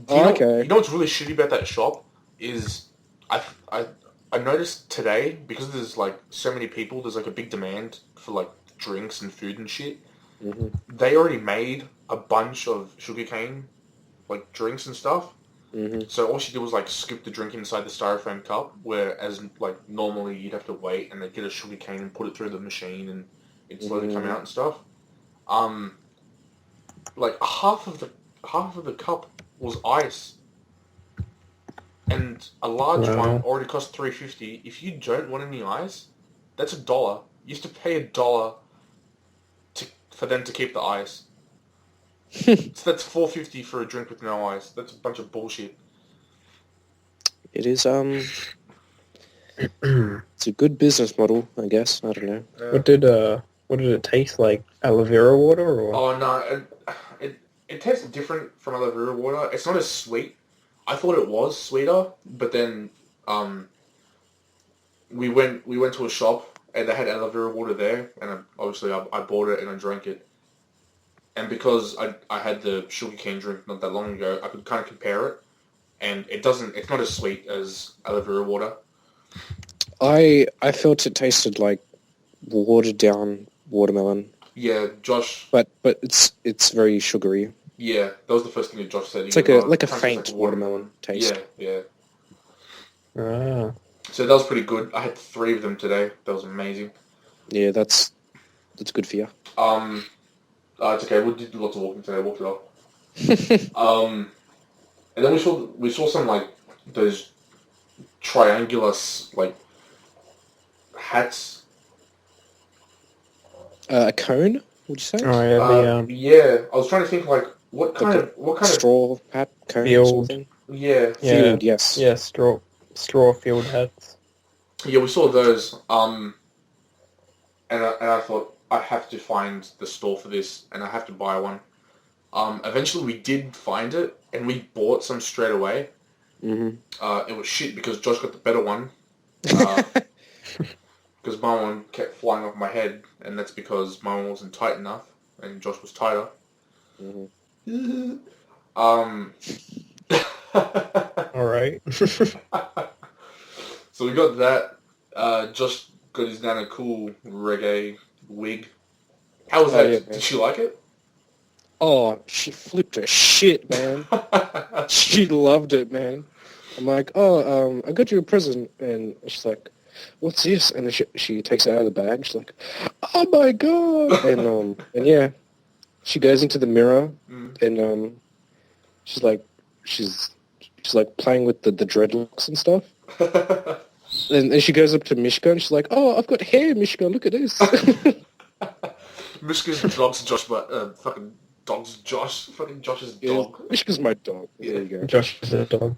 [SPEAKER 2] Okay.
[SPEAKER 1] You know what's really shitty about that shop is I noticed today, because there's like so many people, there's like a big demand for like drinks and food and shit.
[SPEAKER 2] Mm-hmm.
[SPEAKER 1] They already made a bunch of sugarcane like drinks and stuff.
[SPEAKER 2] Mm-hmm.
[SPEAKER 1] So all she did was like scoop the drink inside the styrofoam cup, whereas like normally you'd have to wait and they'd get a sugarcane and put it through the machine and it'd slowly come out and stuff. Like half of the cup was ice, and a large one already cost $3.50. If you don't want any ice, that's $1. You used to pay $1 for them to keep the ice. So that's $4.50 for a drink with no ice. That's a bunch of bullshit.
[SPEAKER 2] It is it's a good business model, I guess. I don't know.
[SPEAKER 3] What did it taste like? Aloe vera water or?
[SPEAKER 1] Oh no, it tastes different from aloe vera water. It's not as sweet. I thought it was sweeter, but then we went to a shop and they had aloe vera water there, and obviously I bought it and I drank it. And because I had the sugarcane drink not that long ago, I could kind of compare it, and it's not as sweet as aloe vera water.
[SPEAKER 2] I felt it tasted like watered down watermelon.
[SPEAKER 1] Yeah, Josh.
[SPEAKER 2] But it's very sugary.
[SPEAKER 1] Yeah, that was the first thing that Josh said.
[SPEAKER 2] It's like a faint watermelon taste.
[SPEAKER 1] Yeah.
[SPEAKER 3] Ah.
[SPEAKER 1] So that was pretty good. I had 3 of them today. That was amazing.
[SPEAKER 2] Yeah, that's good for you.
[SPEAKER 1] It's okay. We did lots of walking today. I walked it off. And then we saw some like those triangular like hats.
[SPEAKER 2] A cone, would you say?
[SPEAKER 3] Oh yeah,
[SPEAKER 1] Yeah, I was trying to think like what kind of
[SPEAKER 2] straw hat cone?
[SPEAKER 3] Field.
[SPEAKER 1] Yeah.
[SPEAKER 2] Field, yes.
[SPEAKER 3] Yeah, straw field hats.
[SPEAKER 1] Yeah, we saw those. And I thought I have to find the store for this, and I have to buy one. Eventually we did find it, and we bought some straight away.
[SPEAKER 2] Mm-hmm.
[SPEAKER 1] It was shit because Josh got the better one. Because my one kept flying off my head, and that's because my one wasn't tight enough, and Josh was tighter.
[SPEAKER 2] Mm-hmm.
[SPEAKER 3] Alright.
[SPEAKER 1] So we got that. Josh got his nana cool reggae wig. How was that?
[SPEAKER 2] Yeah,
[SPEAKER 1] Did she like it?
[SPEAKER 2] Oh, she flipped her shit, man. She loved it, man. I'm like, oh, I got you a present, and she's like, what's this? And then she takes it out of the bag. She's like, oh my god! And yeah, she goes into the mirror, and she's like playing with the dreadlocks and stuff. And she goes up to Mishka, and she's like, oh, I've got hair, Mishka. Look at this.
[SPEAKER 1] Mishka's dog's Josh, but fucking dog's Josh. Fucking Josh's dog.
[SPEAKER 2] Yeah, Mishka's my dog.
[SPEAKER 1] Yeah.
[SPEAKER 2] There you go.
[SPEAKER 3] Josh is a dog.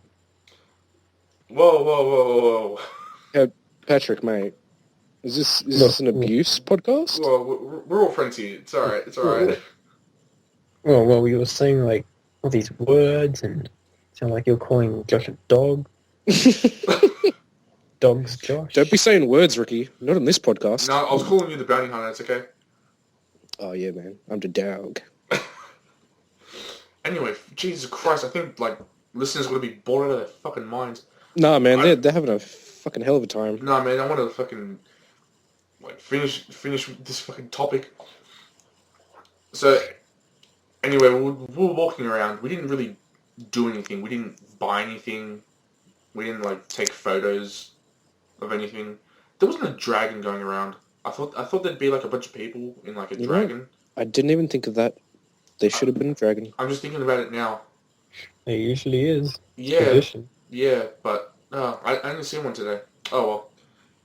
[SPEAKER 1] Whoa.
[SPEAKER 2] Hey, Patrick, mate, is this an abuse podcast?
[SPEAKER 1] Well, we're all friends here. It's alright. It's alright.
[SPEAKER 3] Well, you were saying, like, all these words, and sound like you're calling Josh a dog. Dog's Josh.
[SPEAKER 2] Don't be saying words, Ricky. Not on this podcast.
[SPEAKER 1] No, I was calling you the bounty hunter. It's okay.
[SPEAKER 2] Oh yeah, man. I'm the dog.
[SPEAKER 1] Anyway, Jesus Christ, I think, like, listeners are going to be bored out of their fucking minds.
[SPEAKER 2] Nah, man, they're having a fucking hell of a time.
[SPEAKER 1] Nah, man, I want to fucking, like, finish this fucking topic. So, anyway, we were walking around. We didn't really do anything. We didn't buy anything. We didn't, like, take photos of anything. There wasn't a dragon going around. I thought there'd be, like, a bunch of people in, like, a dragon.
[SPEAKER 2] I didn't even think of that. There should have been a dragon.
[SPEAKER 1] I'm just thinking about it now.
[SPEAKER 3] It usually is.
[SPEAKER 1] Yeah.
[SPEAKER 3] Tradition.
[SPEAKER 1] Yeah, but I didn't see one today. Oh well.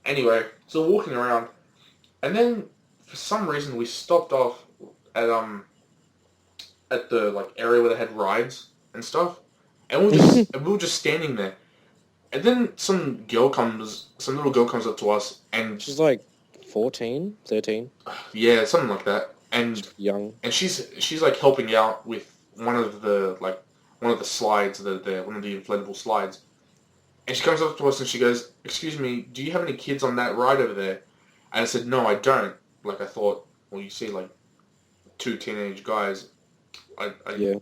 [SPEAKER 1] Anyway, so walking around, and then for some reason we stopped off at the like area where they had rides and stuff, and we were just standing there, and then some little girl comes up to us, and
[SPEAKER 2] She's like 14, 13.
[SPEAKER 1] yeah, something like that, and
[SPEAKER 2] Young.
[SPEAKER 1] and she's like helping out with one of the slides that are there, one of the inflatable slides. And she comes up to us and she goes, excuse me, do you have any kids on that ride over there? And I said, no, I don't. Like, I thought, well, you see, like, two teenage guys.
[SPEAKER 2] Yeah.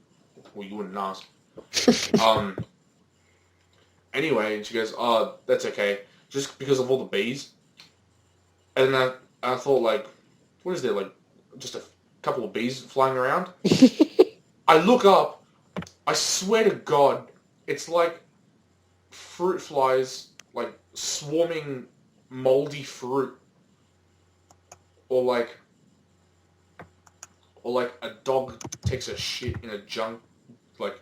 [SPEAKER 1] Well, you wouldn't ask. Anyway, and she goes, oh, that's okay. Just because of all the bees. And I thought, like, what is there, like, just a couple of bees flying around? I look up. I swear to God, it's like fruit flies, like swarming moldy fruit, or like a dog takes a shit in a like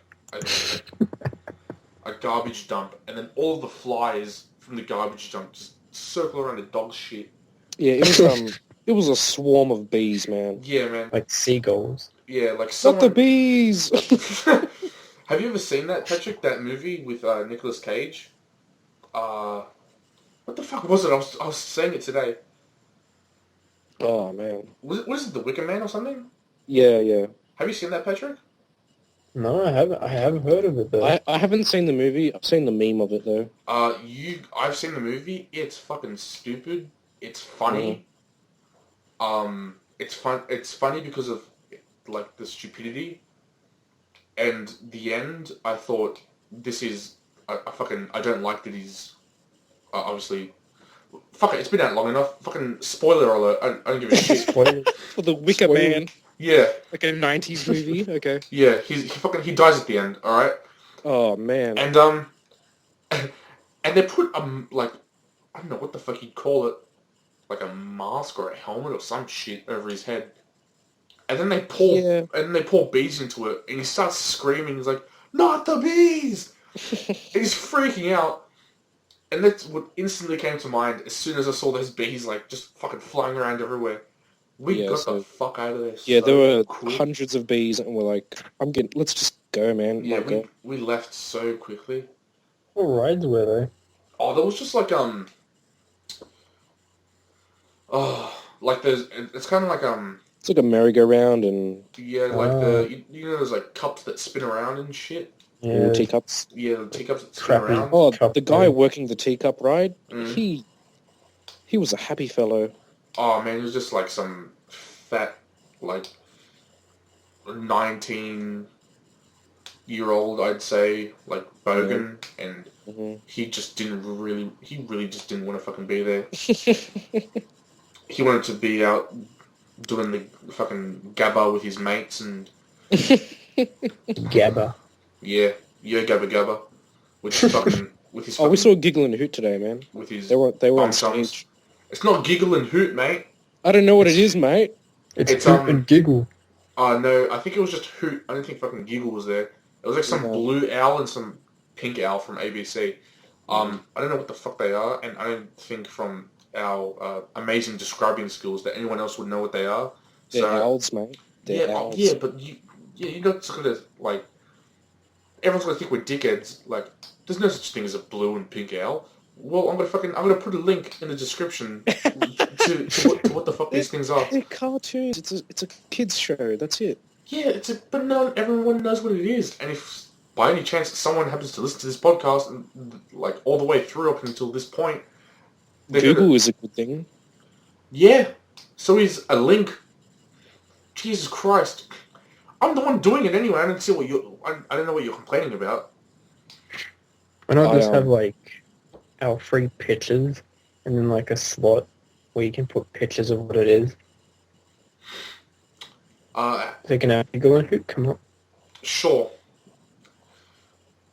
[SPEAKER 1] a garbage dump, and then all the flies from the garbage dump just circle around the dog's shit.
[SPEAKER 2] Yeah, it was a swarm of bees, man.
[SPEAKER 1] Yeah, man.
[SPEAKER 3] Like seagulls.
[SPEAKER 1] Yeah, like
[SPEAKER 2] Not
[SPEAKER 1] someone...
[SPEAKER 2] the bees!
[SPEAKER 1] Have you ever seen that, Patrick? That movie with Nicolas Cage? What the fuck was it? I was saying it today.
[SPEAKER 2] Oh, man.
[SPEAKER 1] What is it, The Wicker Man or something?
[SPEAKER 2] Yeah.
[SPEAKER 1] Have you seen that, Patrick?
[SPEAKER 3] No, I haven't. I haven't heard of it though.
[SPEAKER 2] I haven't seen the movie. I've seen the meme of it though.
[SPEAKER 1] I've seen the movie. It's fucking stupid. It's funny. It's funny because of like the stupidity. And the end, I thought, this is... I don't like that he's... obviously... Fuck it, it's been out long enough. Fucking spoiler alert. I don't give a shit.
[SPEAKER 2] For the Wicker Man.
[SPEAKER 1] Yeah.
[SPEAKER 2] Like a 90s movie? Okay.
[SPEAKER 1] Yeah, he dies at the end, alright?
[SPEAKER 2] Oh, man.
[SPEAKER 1] And, and they put, like... I don't know what the fuck you'd call it. Like a mask or a helmet or some shit over his head. And then they pour bees into it, and he starts screaming. He's like, "Not the bees!" And he's freaking out. And that's what instantly came to mind as soon as I saw those bees, like, just fucking flying around everywhere. We got the fuck out of there.
[SPEAKER 2] Yeah,
[SPEAKER 1] so
[SPEAKER 2] there were
[SPEAKER 1] quick.
[SPEAKER 2] hundreds of bees, and we're like, let's just go, man.
[SPEAKER 1] Yeah,
[SPEAKER 2] Like,
[SPEAKER 1] we left so quickly.
[SPEAKER 3] What rides were they?
[SPEAKER 1] Oh, there was just like, like there's, it's kind of like,
[SPEAKER 2] it's like a merry-go-round, and
[SPEAKER 1] yeah, like you know, there's like cups that spin around and shit.
[SPEAKER 2] Little teacups.
[SPEAKER 1] Yeah, the teacups that spin
[SPEAKER 3] Crappy.
[SPEAKER 1] around.
[SPEAKER 2] Oh,
[SPEAKER 3] Chop
[SPEAKER 2] the guy
[SPEAKER 3] food.
[SPEAKER 2] working the teacup ride,
[SPEAKER 1] Mm.
[SPEAKER 2] he was a happy fellow.
[SPEAKER 1] Oh man, it was just like some fat, like 19-year-old, I'd say, like bogan, and he really just didn't want to fucking be there. He wanted to be out doing the fucking gabba with his mates and
[SPEAKER 3] Gabba.
[SPEAKER 1] yeah, gabba gabba, with his fucking with his.
[SPEAKER 2] Oh, we
[SPEAKER 1] fucking-
[SPEAKER 2] saw Giggle and Hoot today, man.
[SPEAKER 1] with his.
[SPEAKER 2] They were on
[SPEAKER 1] bum chums.
[SPEAKER 2] stage.
[SPEAKER 1] It's not Giggle and Hoot, mate.
[SPEAKER 2] I don't know what it is, mate.
[SPEAKER 3] It's Hoot and Giggle.
[SPEAKER 1] No, I think it was just Hoot. I don't think fucking Giggle was there. It was like some blue owl and some pink owl from ABC. I don't know what the fuck they are, and I don't think from our amazing describing skills that anyone else would know what they are.
[SPEAKER 2] They're owls, mate. They're owls.
[SPEAKER 1] Yeah, but you're not just gonna like. Everyone's gonna think we're dickheads. Like, there's no such thing as a blue and pink owl. Well, I'm gonna put a link in the description to what the fuck these things are.
[SPEAKER 2] They're cartoons. It's a kids show. That's it.
[SPEAKER 1] Yeah, but no, everyone knows what it is. And if by any chance someone happens to listen to this podcast and like all the way through up until this point,
[SPEAKER 2] Google is a good thing.
[SPEAKER 1] Yeah, so is a link. Jesus Christ, I'm the one doing it anyway. I don't see what I don't know what you're complaining about.
[SPEAKER 3] Why not just have like our free pictures and then like a slot where you can put pictures of what it is? They can have Giggle and Hoot come up.
[SPEAKER 1] Sure.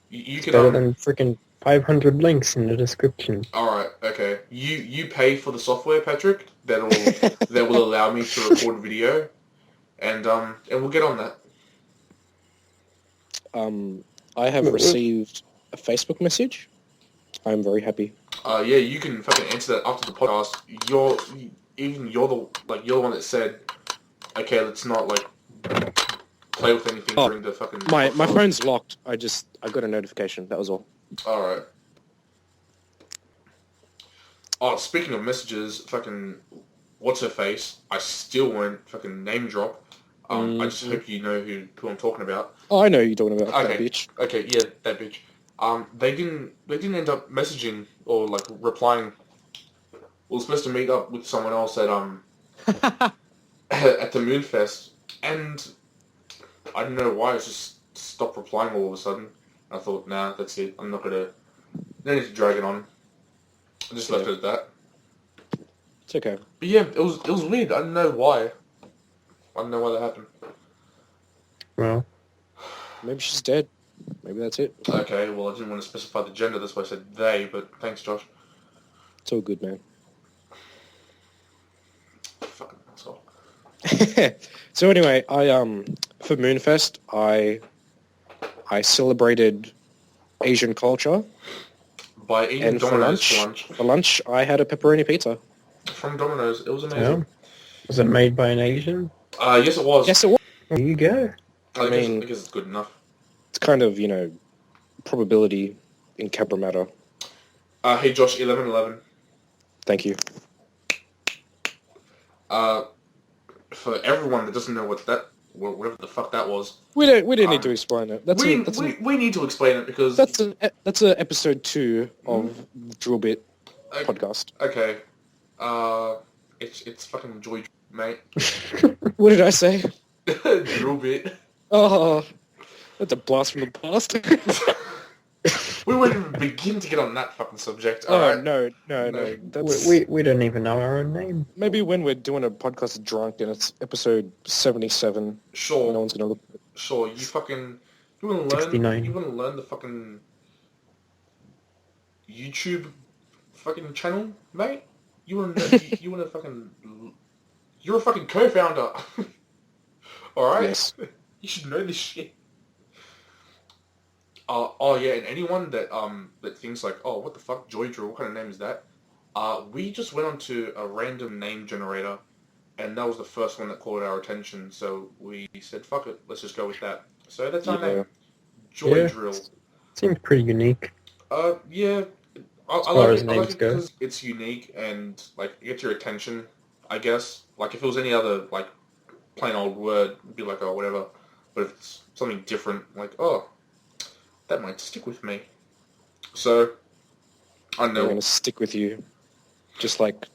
[SPEAKER 1] You can
[SPEAKER 3] Better than freaking 500 links in the description.
[SPEAKER 1] Alright, okay. You pay for the software, Patrick, that will allow me to record video, and we'll get on that.
[SPEAKER 2] I have received a Facebook message. I'm very happy.
[SPEAKER 1] Yeah, you can fucking answer that after the podcast. You're the one that said, okay, let's not like play with anything during the fucking.
[SPEAKER 2] My phone's locked. I got a notification. That was all.
[SPEAKER 1] All right. Oh, speaking of messages, fucking what's her face? I still won't fucking name drop. I just hope you know who I'm talking about.
[SPEAKER 2] Oh, I know who you're talking about.
[SPEAKER 1] Okay.
[SPEAKER 2] That bitch.
[SPEAKER 1] Okay, yeah, that bitch. They didn't end up messaging or like replying. We were supposed to meet up with someone else at at the Moonfest, and I don't know why I just stopped replying all of a sudden. I thought, nah, that's it. I'm not gonna. No need to drag it on. I just left it at that.
[SPEAKER 2] It's okay.
[SPEAKER 1] But yeah, it was weird. I don't know why. I don't know why that happened.
[SPEAKER 3] Well,
[SPEAKER 2] maybe she's dead. Maybe that's it.
[SPEAKER 1] Okay, well, I didn't want to specify the gender. That's why I said they. But thanks, Josh.
[SPEAKER 2] It's all good, man.
[SPEAKER 1] Fucking asshole.
[SPEAKER 2] So anyway, I for Moonfest, I celebrated Asian culture.
[SPEAKER 1] By eating
[SPEAKER 2] And
[SPEAKER 1] Domino's
[SPEAKER 2] for lunch, I had a pepperoni pizza.
[SPEAKER 1] From Domino's. It was amazing.
[SPEAKER 3] yeah. Was it made by an Asian?
[SPEAKER 1] Yes, it was.
[SPEAKER 2] Yes, it was.
[SPEAKER 3] There you go.
[SPEAKER 1] I
[SPEAKER 2] mean-
[SPEAKER 1] guess it's good enough.
[SPEAKER 2] It's kind of, probability in Canberra matter.
[SPEAKER 1] Hey, Josh, 11:11.
[SPEAKER 2] Thank you.
[SPEAKER 1] For everyone that doesn't know whatever the fuck that was,
[SPEAKER 2] We don't need to explain it.
[SPEAKER 1] we need to explain it because
[SPEAKER 2] That's a episode 2 of the Drill Bit podcast.
[SPEAKER 1] Okay, it's fucking Joydrill, mate.
[SPEAKER 2] What did I say?
[SPEAKER 1] Drill bit.
[SPEAKER 2] Oh, that's a blast from the past.
[SPEAKER 1] We won't even begin to get on that fucking subject.
[SPEAKER 2] Oh,
[SPEAKER 1] Alright?
[SPEAKER 2] no. That's,
[SPEAKER 3] We don't even know our own name.
[SPEAKER 2] maybe when we're doing a podcast drunk and it's episode 77,
[SPEAKER 1] Sure.
[SPEAKER 2] no one's going to look.
[SPEAKER 1] Sure, you want to learn?
[SPEAKER 3] 69.
[SPEAKER 1] You want to learn the fucking YouTube fucking channel, mate? You want to? You want to fucking? You're a fucking co-founder. All right.
[SPEAKER 2] Yes.
[SPEAKER 1] You should know this shit. Oh yeah, and anyone that that thinks like, oh, what the fuck, Joydrill? What kind of name is that? We just went onto a random name generator, and that was the first one that caught our attention. So we said, fuck it, let's just go with that. So that's our name, Joydrill.
[SPEAKER 3] Seems pretty unique.
[SPEAKER 1] Yeah. I
[SPEAKER 3] far
[SPEAKER 1] like
[SPEAKER 3] as
[SPEAKER 1] it
[SPEAKER 3] names go.
[SPEAKER 1] because it's unique and like it gets your attention, I guess. Like if it was any other like plain old word, it'd be like, oh, whatever. But if it's something different, like, oh, that might stick with me. So, I
[SPEAKER 2] They're
[SPEAKER 1] know.
[SPEAKER 2] going to stick with you, just like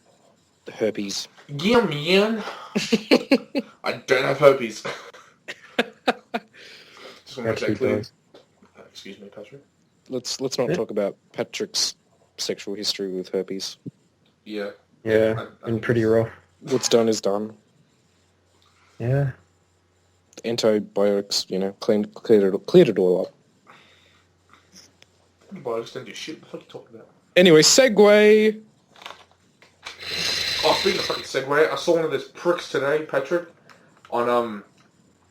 [SPEAKER 2] herpes.
[SPEAKER 1] Yeah, man. I don't have herpes. Just want to make that clear. Excuse me, Patrick.
[SPEAKER 2] Let's not talk about Patrick's sexual history with herpes.
[SPEAKER 1] Yeah.
[SPEAKER 3] Yeah, been pretty rough.
[SPEAKER 2] What's done is done.
[SPEAKER 3] Yeah.
[SPEAKER 2] Antibiotics, cleared it all up.
[SPEAKER 1] Antibiotics don't do shit. What the fuck are you talking about?
[SPEAKER 2] Anyway, segue.
[SPEAKER 1] Oh, speaking of fucking segue, I saw one of those pricks today, Patrick, on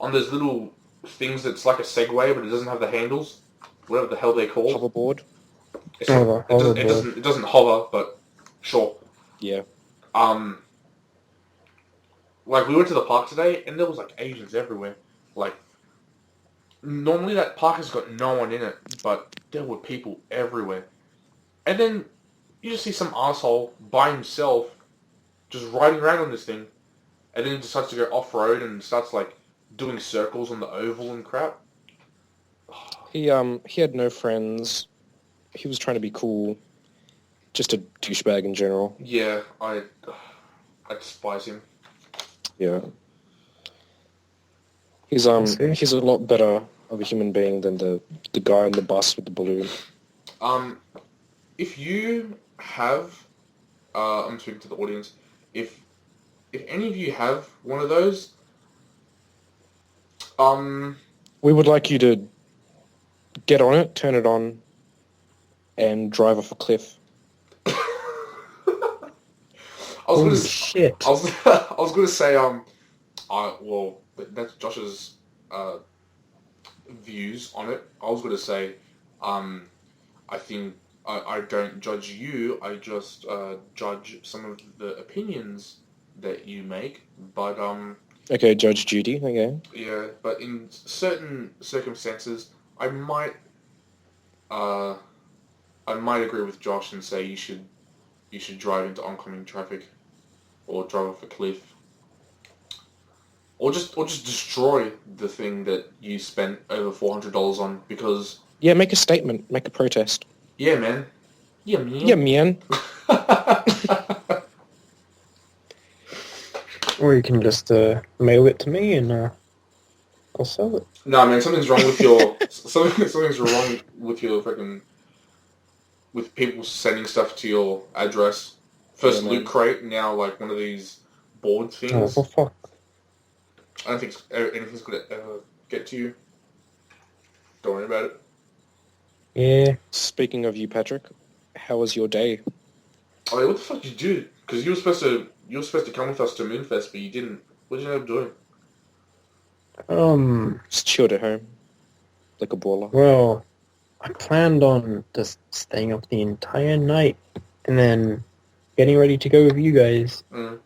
[SPEAKER 1] those little things that's like a Segway, but it doesn't have the handles. Whatever the hell they're called.
[SPEAKER 2] Hoverboard.
[SPEAKER 1] It doesn't hover, but sure.
[SPEAKER 2] Yeah.
[SPEAKER 1] Like we went to the park today, and there was like Asians everywhere. Like normally that park has got no one in it, but there were people everywhere. And then you just see some asshole by himself just riding around on this thing, and then he decides to go off road and starts like doing circles on the oval and crap.
[SPEAKER 2] He had no friends. He was trying to be cool. Just a douchebag in general.
[SPEAKER 1] Yeah, I despise him.
[SPEAKER 2] Yeah. He's a lot better of a human being than the guy on the bus with the balloon.
[SPEAKER 1] If you have, I'm speaking to the audience. If any of you have one of those,
[SPEAKER 2] we would like you to get on it, turn it on, and drive off a cliff.
[SPEAKER 3] Shit.
[SPEAKER 1] I was gonna say well, that's Josh's views on it. I was gonna say I think I don't judge you. I just judge some of the opinions that you make. But
[SPEAKER 2] Okay, Judge Judy. Okay.
[SPEAKER 1] yeah. But in certain circumstances, I might agree with Josh and say you should drive into oncoming traffic, or drive off a cliff, or just destroy the thing that you spent over $400 on because.
[SPEAKER 2] Yeah, make a statement, make a protest.
[SPEAKER 1] Yeah, man. Yeah, man.
[SPEAKER 2] Yeah, man.
[SPEAKER 3] Or you can just mail it to me and I'll sell it.
[SPEAKER 1] Nah, man, something's wrong with your something's wrong with your fucking with people sending stuff to your address. First Loot Crate, now like one of these board things.
[SPEAKER 3] Oh, well, fuck.
[SPEAKER 1] I don't think anything's gonna ever get to you. Don't worry about it.
[SPEAKER 3] Yeah.
[SPEAKER 2] Speaking of you, Patrick, how was your day?
[SPEAKER 1] Oh, yeah, what the fuck did you do? Because you were supposed to come with us to Moonfest, but you didn't. What did you end up doing?
[SPEAKER 2] Just chilled at home, like a baller.
[SPEAKER 3] Well, I planned on just staying up the entire night and then getting ready to go with you guys to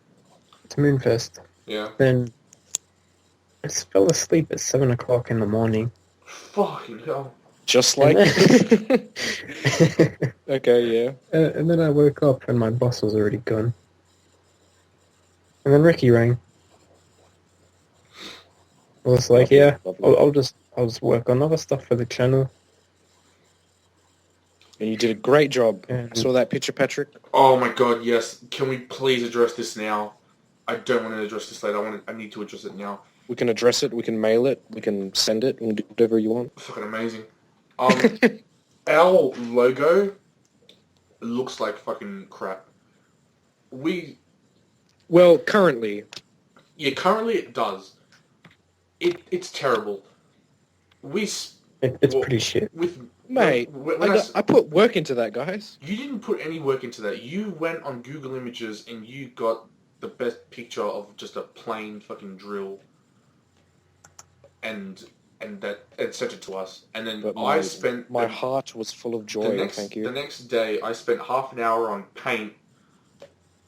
[SPEAKER 3] Moonfest.
[SPEAKER 1] Yeah.
[SPEAKER 3] Then I just fell asleep at 7 o'clock in the morning.
[SPEAKER 1] Fucking hell.
[SPEAKER 2] Just like... Okay, yeah.
[SPEAKER 3] And then I woke up and my boss was already gone. And then Ricky rang. I was like,
[SPEAKER 2] Lovely,
[SPEAKER 3] yeah,
[SPEAKER 2] lovely.
[SPEAKER 3] I'll just work on other stuff for the channel.
[SPEAKER 2] And you did a great job.
[SPEAKER 3] And-
[SPEAKER 2] I saw that picture, Patrick.
[SPEAKER 1] Oh my god, yes. Can we please address this now? I don't want to address this later. I need to address it now.
[SPEAKER 2] We can address it, we can mail it, we can send it, and do whatever you want.
[SPEAKER 1] Fucking amazing. Our logo looks like fucking crap.
[SPEAKER 2] Well, currently.
[SPEAKER 1] Yeah, currently it does. It's terrible.
[SPEAKER 3] It's pretty shit.
[SPEAKER 2] Mate, I put work into that, guys.
[SPEAKER 1] You didn't put any work into that. You went on Google Images and you got the best picture of just a plain fucking drill, and sent it to us. And then
[SPEAKER 2] But
[SPEAKER 1] I spent
[SPEAKER 2] my heart was full of joy. Thank you.
[SPEAKER 1] The next day, I spent half an hour on Paint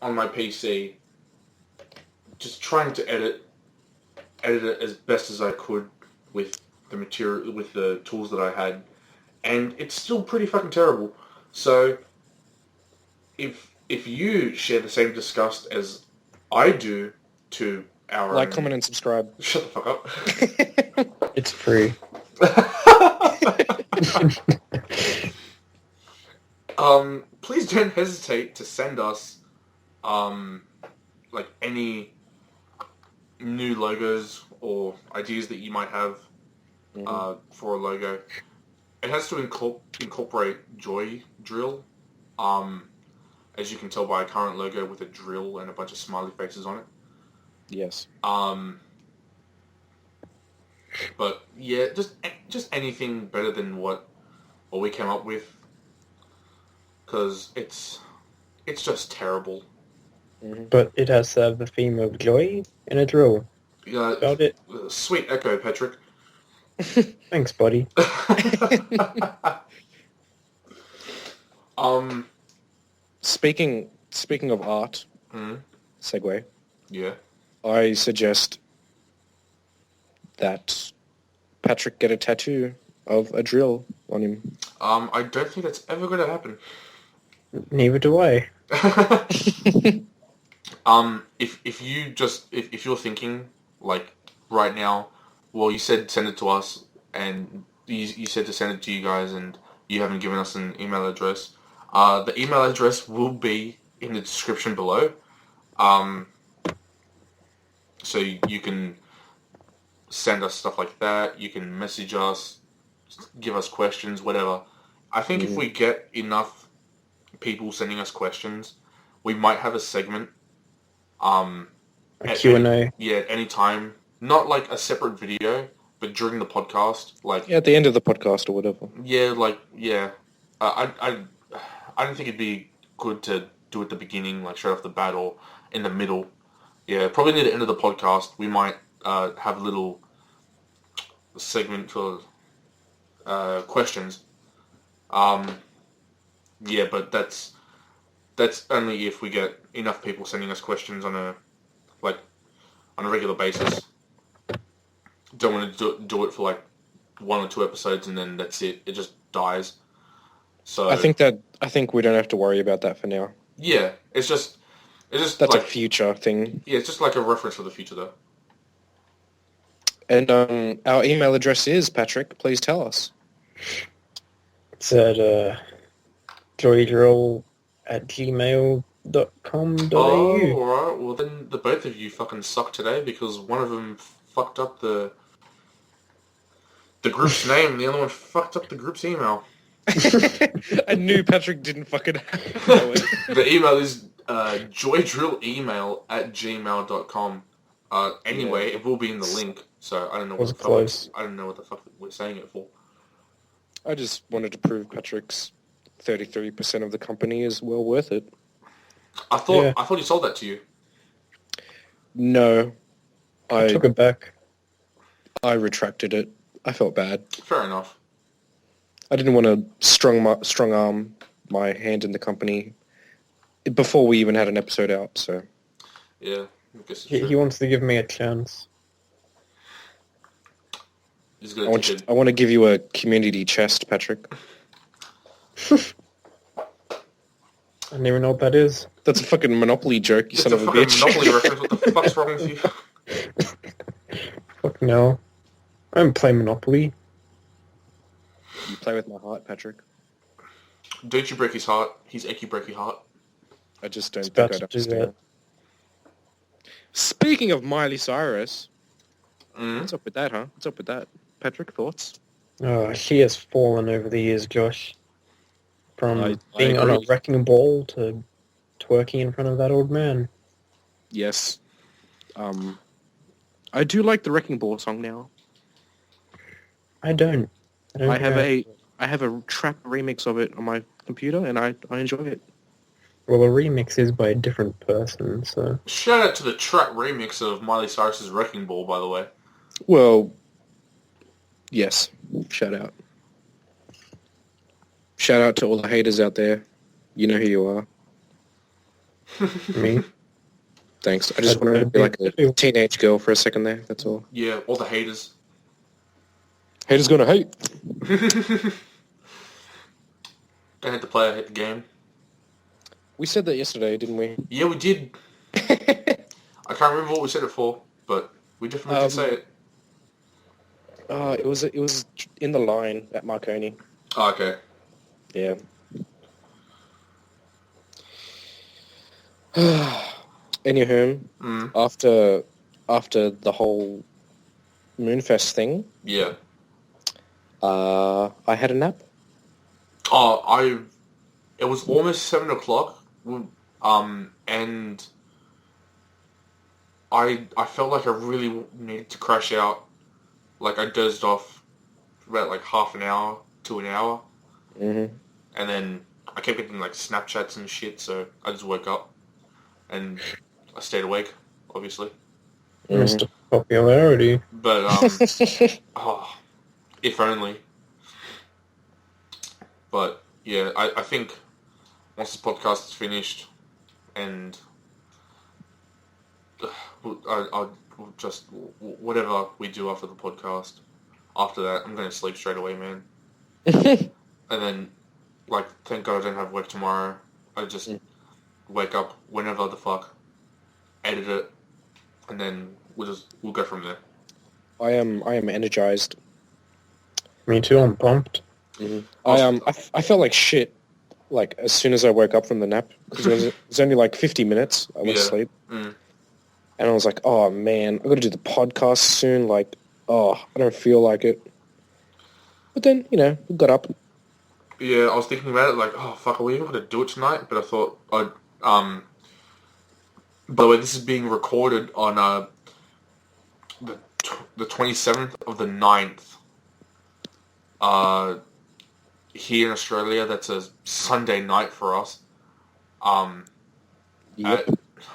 [SPEAKER 1] on my PC, just trying to edit it as best as I could with the material, with the tools that I had, and it's still pretty fucking terrible. So, if you share the same disgust as I do to our
[SPEAKER 2] Like, comment, and subscribe.
[SPEAKER 1] Shut the fuck up.
[SPEAKER 3] It's free.
[SPEAKER 1] Please don't hesitate to send us, like any new logos or ideas that you might have, for a logo. It has to incorporate Joydrill. As you can tell by our current logo with a drill and a bunch of smiley faces on it.
[SPEAKER 2] Yes.
[SPEAKER 1] But yeah, just anything better than what we came up with, because it's just terrible.
[SPEAKER 3] But it has to have the theme of joy and a drill.
[SPEAKER 1] Yeah,
[SPEAKER 3] About it.
[SPEAKER 1] Sweet echo, Patrick.
[SPEAKER 3] Thanks, buddy.
[SPEAKER 2] Speaking of art, segue.
[SPEAKER 1] Yeah.
[SPEAKER 2] I suggest that Patrick get a tattoo of a drill on him.
[SPEAKER 1] I don't think that's ever going to happen.
[SPEAKER 3] Neither do I.
[SPEAKER 1] If you're thinking like right now, well, you said send it to us, and you said to send it to you guys, and you haven't given us an email address. The email address will be in the description below. So you can send us stuff like that. You can message us, give us questions, whatever. I think if we get enough people sending us questions, we might have a segment.
[SPEAKER 3] A Q&A.
[SPEAKER 1] At any time. Not like a separate video, but during the podcast. Like,
[SPEAKER 2] at the end of the podcast or whatever.
[SPEAKER 1] I don't think it'd be good to do it at the beginning, like straight off the bat, or in the middle. Yeah, probably near the end of the podcast, we might have a little segment for questions. But that's only if we get enough people sending us questions on a regular basis. Don't want to do it for like 1 or 2 episodes and then that's it. It just dies. So
[SPEAKER 2] I think we don't have to worry about that for now.
[SPEAKER 1] Yeah, it's just
[SPEAKER 2] that's
[SPEAKER 1] like
[SPEAKER 2] a future thing.
[SPEAKER 1] Yeah, it's just like a reference for the future, though.
[SPEAKER 2] And our email address is, Patrick, please tell us.
[SPEAKER 3] It's at joydrill@gmail.com.au.
[SPEAKER 1] Oh, alright. Well, then the both of you fucking suck today because one of them fucked up the group's name and the other one fucked up the group's email.
[SPEAKER 2] I knew Patrick didn't fucking know it.
[SPEAKER 1] The email is joydrillemail@gmail.com. Anyway, it will be in the link, so I don't know what the fuck we're saying it for.
[SPEAKER 2] I just wanted to prove Patrick's 33% of the company is well worth it.
[SPEAKER 1] I thought he sold that to you.
[SPEAKER 2] No.
[SPEAKER 3] I took it back.
[SPEAKER 2] I retracted it. I felt bad.
[SPEAKER 1] Fair enough.
[SPEAKER 2] I didn't want to strong arm my hand in the company before we even had an episode out, so...
[SPEAKER 1] Yeah, I guess
[SPEAKER 3] he wants to give me a chance.
[SPEAKER 2] I want to give you a community chest, Patrick.
[SPEAKER 3] I don't even know what that is.
[SPEAKER 2] That's a fucking Monopoly joke, you son of a bitch.
[SPEAKER 1] Monopoly reference. What the fuck's wrong with you?
[SPEAKER 3] Fuck no. I don't play Monopoly.
[SPEAKER 2] You play with my heart, Patrick.
[SPEAKER 1] Don't you break his heart. He's achy breaky heart.
[SPEAKER 2] I just don't
[SPEAKER 3] think
[SPEAKER 2] I'd understand. Speaking of Miley Cyrus, what's up with that, huh? What's up with that? Patrick, thoughts?
[SPEAKER 3] Oh, she has fallen over the years, Josh. From being
[SPEAKER 2] I
[SPEAKER 3] on a
[SPEAKER 2] agree.
[SPEAKER 3] wrecking ball to twerking in front of that old man.
[SPEAKER 2] Yes. I do like the Wrecking Ball song now.
[SPEAKER 3] I don't.
[SPEAKER 2] I have a trap remix of it on my computer, and I enjoy it.
[SPEAKER 3] Well, the remix is by a different person, so...
[SPEAKER 1] Shout out to the trap remix of Miley Cyrus's Wrecking Ball, by the way.
[SPEAKER 2] Well, yes. Shout out. Shout out to all the haters out there. You know who you are.
[SPEAKER 3] Me?
[SPEAKER 2] Thanks. I just wanted to be like a teenage girl for a second there, that's all.
[SPEAKER 1] Yeah, all the haters.
[SPEAKER 2] Haters gonna hate.
[SPEAKER 1] Don't hate the player, hate the game.
[SPEAKER 2] We said that yesterday, didn't we?
[SPEAKER 1] Yeah, we did. I can't remember what we said it for, but we definitely did say it.
[SPEAKER 2] It was in the line at Marconi.
[SPEAKER 1] Oh, okay.
[SPEAKER 2] Yeah. Anywho, after the whole Moonfest thing,
[SPEAKER 1] Yeah.
[SPEAKER 2] I had a nap.
[SPEAKER 1] Oh, it was almost 7 o'clock, and I felt like I really needed to crash out. Like, I dozed off for about, like, half an hour to an hour,
[SPEAKER 2] Mm-hmm.
[SPEAKER 1] and then I kept getting, like, Snapchats and shit, so I just woke up, and I stayed awake, obviously.
[SPEAKER 3] Mr. Popularity.
[SPEAKER 1] But, oh, if only. But, yeah, I think once the podcast is finished, and I'll just, whatever we do after the podcast, after that, I'm going to sleep straight away, man. And then, like, thank God I don't have work tomorrow. I just wake up whenever the fuck, edit it, and then we'll go from there.
[SPEAKER 2] I am energized.
[SPEAKER 3] Me too, I'm pumped.
[SPEAKER 2] Mm-hmm. I felt like shit, like, as soon as I woke up from the nap, because it was only like 50 minutes I went to sleep.
[SPEAKER 1] Mm.
[SPEAKER 2] And I was like, oh man, I got to do the podcast soon, like, I don't feel like it. But then, we got up.
[SPEAKER 1] Yeah, I was thinking about it, like, oh fuck, are we even going to do it tonight? But I thought, by the way, this is being recorded on the 27th of the 9th. Here in Australia, that's a Sunday night for us.
[SPEAKER 2] Yep.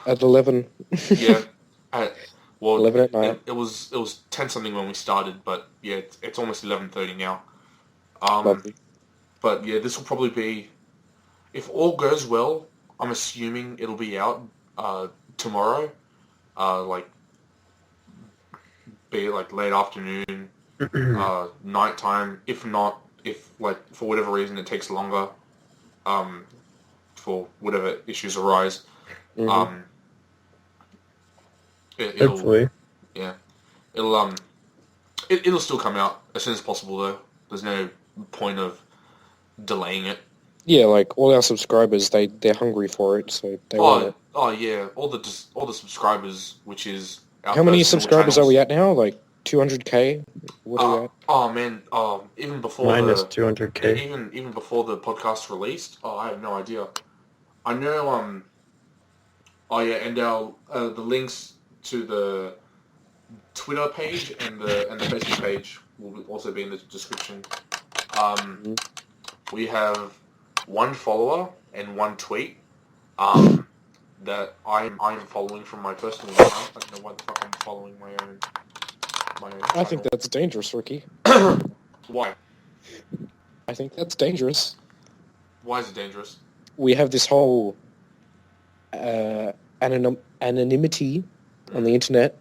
[SPEAKER 2] At 11.
[SPEAKER 1] Yeah.
[SPEAKER 2] 11 at night.
[SPEAKER 1] It was 10 something when we started, but yeah, it's almost 11:30 now.
[SPEAKER 2] Lovely.
[SPEAKER 1] But yeah, this will probably be, if all goes well, I'm assuming it'll be out tomorrow, like, be it like late afternoon, nighttime. If not, if like for whatever reason it takes longer, for whatever issues arise,
[SPEAKER 3] Hopefully.
[SPEAKER 1] Yeah, it'll still come out as soon as possible though. There's no point of delaying it.
[SPEAKER 2] Yeah, like all our subscribers, they're hungry for it, so they want it.
[SPEAKER 1] Oh yeah, all the subscribers, which is our
[SPEAKER 2] How many
[SPEAKER 1] personal
[SPEAKER 2] subscribers
[SPEAKER 1] channels.
[SPEAKER 2] are we at now? Like 200k? What are we at?
[SPEAKER 1] Oh man, even before
[SPEAKER 3] Minus
[SPEAKER 1] the
[SPEAKER 3] 200k.
[SPEAKER 1] even before the podcast released, I have no idea. I know oh yeah, and our the links to the Twitter page and the Facebook page will also be in the description. We have one follower and one tweet that I'm following from my personal account. I don't know why the fuck I'm following my own
[SPEAKER 2] I think that's dangerous, Ricky.
[SPEAKER 1] Why?
[SPEAKER 2] I think that's dangerous.
[SPEAKER 1] Why is it dangerous?
[SPEAKER 2] We have this whole anonymity on the internet,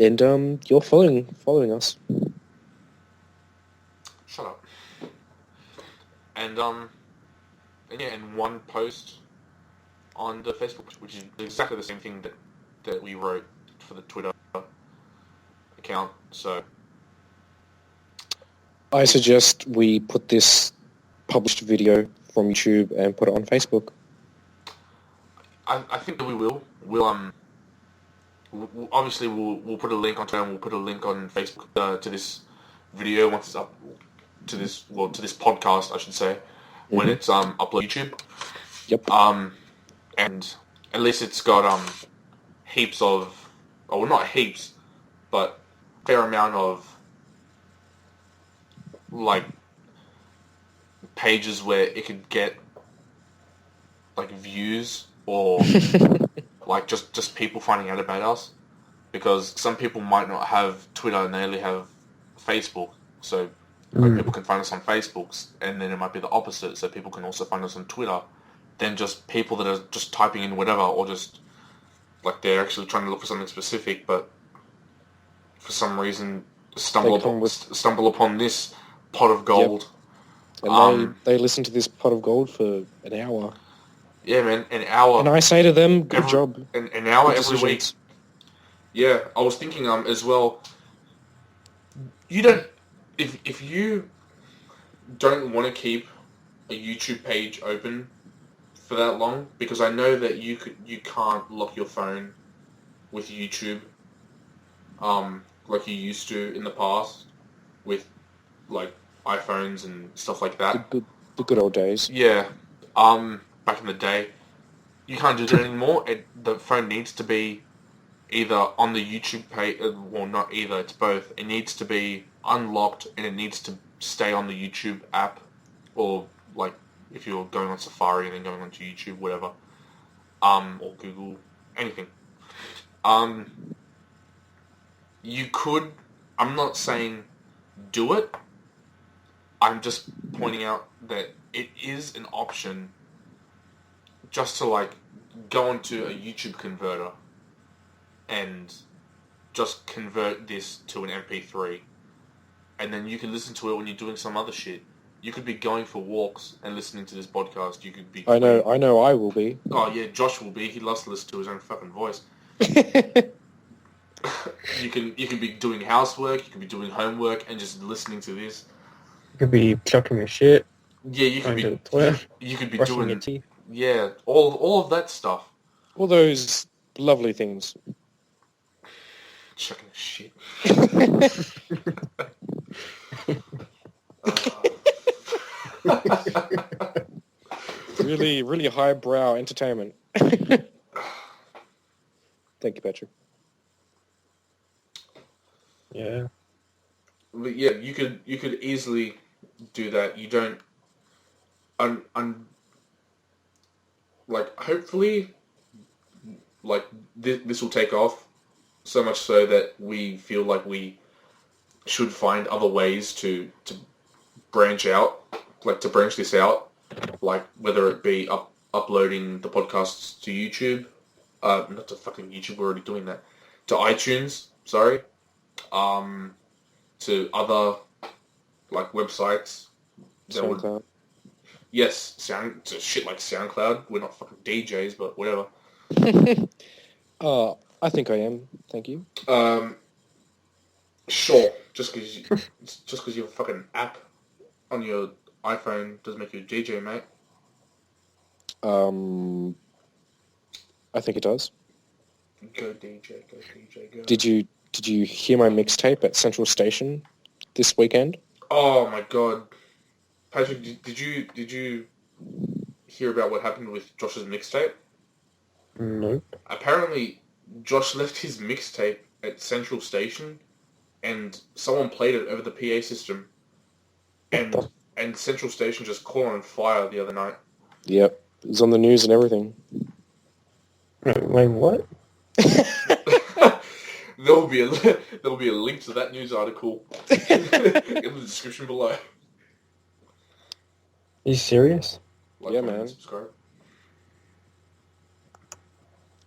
[SPEAKER 2] and you're following us.
[SPEAKER 1] Shut up. And yeah, and one post on the Facebook, which is exactly the same thing that we wrote for the Twitter account. So
[SPEAKER 2] I suggest we put this published video from YouTube and put it on Facebook.
[SPEAKER 1] I think that we will. We'll obviously we'll put a link on Twitter and we'll put a link on Facebook to this video once it's up to this podcast, I should say, when it's uploaded to YouTube.
[SPEAKER 2] Yep.
[SPEAKER 1] And at least it's got heaps of, well, not heaps, but a fair amount of like pages where it could get like views or like just people finding out about us, because some people might not have Twitter and they only have Facebook, so like, people can find us on Facebook, and then it might be the opposite, so people can also find us on Twitter, than just people that are just typing in whatever, or just like they're actually trying to look for something specific, but for some reason stumble upon this pot of gold.
[SPEAKER 2] Yep. And they listen to this pot of gold for an hour.
[SPEAKER 1] Yeah, man, an hour.
[SPEAKER 2] And I say to them, good job.
[SPEAKER 1] An hour every week. Yeah, I was thinking as well, you don't... If you don't want to keep a YouTube page open for that long, because I know that you can't lock your phone with YouTube like you used to in the past with like iPhones and stuff like that.
[SPEAKER 2] The good old days.
[SPEAKER 1] Yeah. Back in the day. You can't do that anymore. The phone needs to be either on the YouTube page, well, not either, it's both. It needs to be unlocked and it needs to stay on the YouTube app, or like if you're going on Safari and then going onto YouTube, whatever, or Google, anything. You could, I'm not saying do it, I'm just pointing out that it is an option just to like go onto a YouTube converter and just convert this to an MP3, and then you can listen to it when you're doing some other shit. You could be going for walks and listening to this podcast. You could be... I
[SPEAKER 2] know I will be.
[SPEAKER 1] Oh yeah, Josh will be. He loves to listen to his own fucking voice. You can be doing housework, you could be doing homework and just listening to this.
[SPEAKER 3] You could be chucking your shit.
[SPEAKER 1] Yeah, you could be
[SPEAKER 2] brushing
[SPEAKER 1] doing
[SPEAKER 2] your teeth.
[SPEAKER 1] Yeah, all of that stuff.
[SPEAKER 2] All those lovely things.
[SPEAKER 1] Chucking shit.
[SPEAKER 2] Really, really highbrow entertainment. Thank you, Patrick.
[SPEAKER 3] Yeah.
[SPEAKER 1] But yeah, you could easily do that. You don't... like, hopefully, like, this will take off, so much so that we feel like we should find other ways to branch out, like, to branch this out, like, whether it be uploading the podcasts to YouTube, not to fucking YouTube, we're already doing that, to iTunes, sorry, to other, like, websites that would... Yes, to shit like SoundCloud. We're not fucking DJs, but whatever.
[SPEAKER 2] I think I am. Thank you.
[SPEAKER 1] Sure. Just because you have a fucking app on your iPhone doesn't make you a DJ, mate.
[SPEAKER 2] I think it does.
[SPEAKER 1] Go DJ, go.
[SPEAKER 2] Did you hear my mixtape at Central Station this weekend?
[SPEAKER 1] Oh my god. Patrick, did you hear about what happened with Josh's mixtape?
[SPEAKER 3] Nope.
[SPEAKER 1] Apparently, Josh left his mixtape at Central Station, and someone played it over the PA system, and Central Station just caught on fire the other night.
[SPEAKER 2] Yep, it was on the news and everything.
[SPEAKER 3] Wait, what?
[SPEAKER 1] There'll be a link to that news article in the description below.
[SPEAKER 3] Are you serious?
[SPEAKER 2] Yeah, man.
[SPEAKER 1] Subscribe.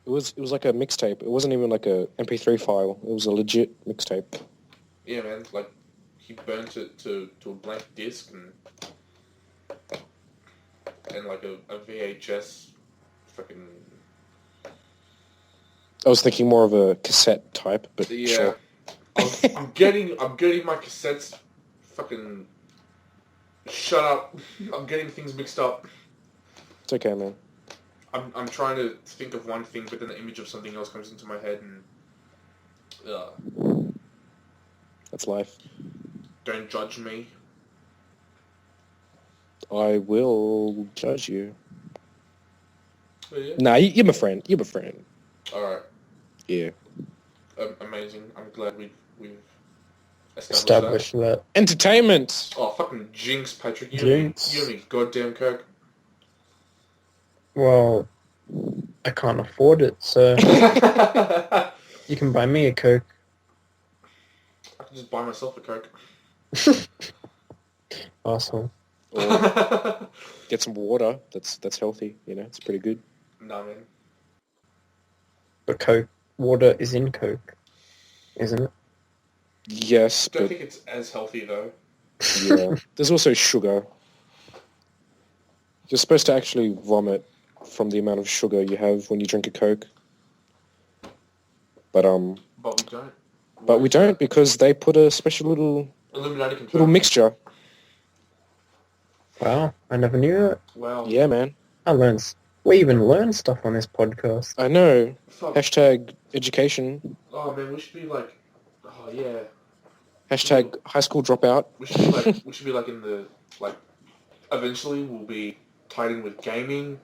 [SPEAKER 2] It was like a mixtape. It wasn't even like a MP3 file. It was a legit mixtape.
[SPEAKER 1] Yeah, man. Like, he burnt it to a blank disc and like a VHS fucking...
[SPEAKER 2] I was thinking more of a cassette type, but
[SPEAKER 1] yeah.
[SPEAKER 2] Sure.
[SPEAKER 1] I'm getting my cassettes fucking... Shut up. I'm getting things mixed up.
[SPEAKER 2] It's okay, man.
[SPEAKER 1] I'm trying to think of one thing, but then the image of something else comes into my head, and...
[SPEAKER 2] That's life.
[SPEAKER 1] Don't judge me.
[SPEAKER 2] I will judge you.
[SPEAKER 1] Oh, yeah?
[SPEAKER 2] Nah, you're my friend. You're my friend.
[SPEAKER 1] Alright.
[SPEAKER 2] Yeah.
[SPEAKER 1] Amazing. I'm glad we've
[SPEAKER 3] Established that.
[SPEAKER 2] Entertainment!
[SPEAKER 1] Oh, fucking jinx, Patrick. You
[SPEAKER 3] Jinx.
[SPEAKER 1] and me goddamn Coke.
[SPEAKER 3] Well, I can't afford it, so you can buy me a Coke.
[SPEAKER 1] I can just buy myself a Coke.
[SPEAKER 3] Awesome.
[SPEAKER 2] Or get some water. That's healthy, you know. It's pretty good.
[SPEAKER 1] Nah, man.
[SPEAKER 3] But Coke, water is in Coke, isn't it?
[SPEAKER 2] Yes,
[SPEAKER 1] I don't
[SPEAKER 2] but
[SPEAKER 1] think it's as healthy, though.
[SPEAKER 2] yeah. There's also sugar. You're supposed to actually vomit from the amount of sugar you have when you drink a Coke. But
[SPEAKER 1] But we don't.
[SPEAKER 2] we don't because they put a special little
[SPEAKER 1] Illuminati confirmed.
[SPEAKER 2] Little mixture.
[SPEAKER 3] Wow, I never knew that.
[SPEAKER 1] Wow.
[SPEAKER 2] Yeah, man.
[SPEAKER 3] We even learn stuff on this podcast.
[SPEAKER 2] I know.
[SPEAKER 1] Fuck.
[SPEAKER 2] Hashtag education.
[SPEAKER 1] Oh man, we should be like, oh yeah.
[SPEAKER 2] Hashtag high school dropout.
[SPEAKER 1] We should be like in the like. Eventually, we'll be tied in with gaming,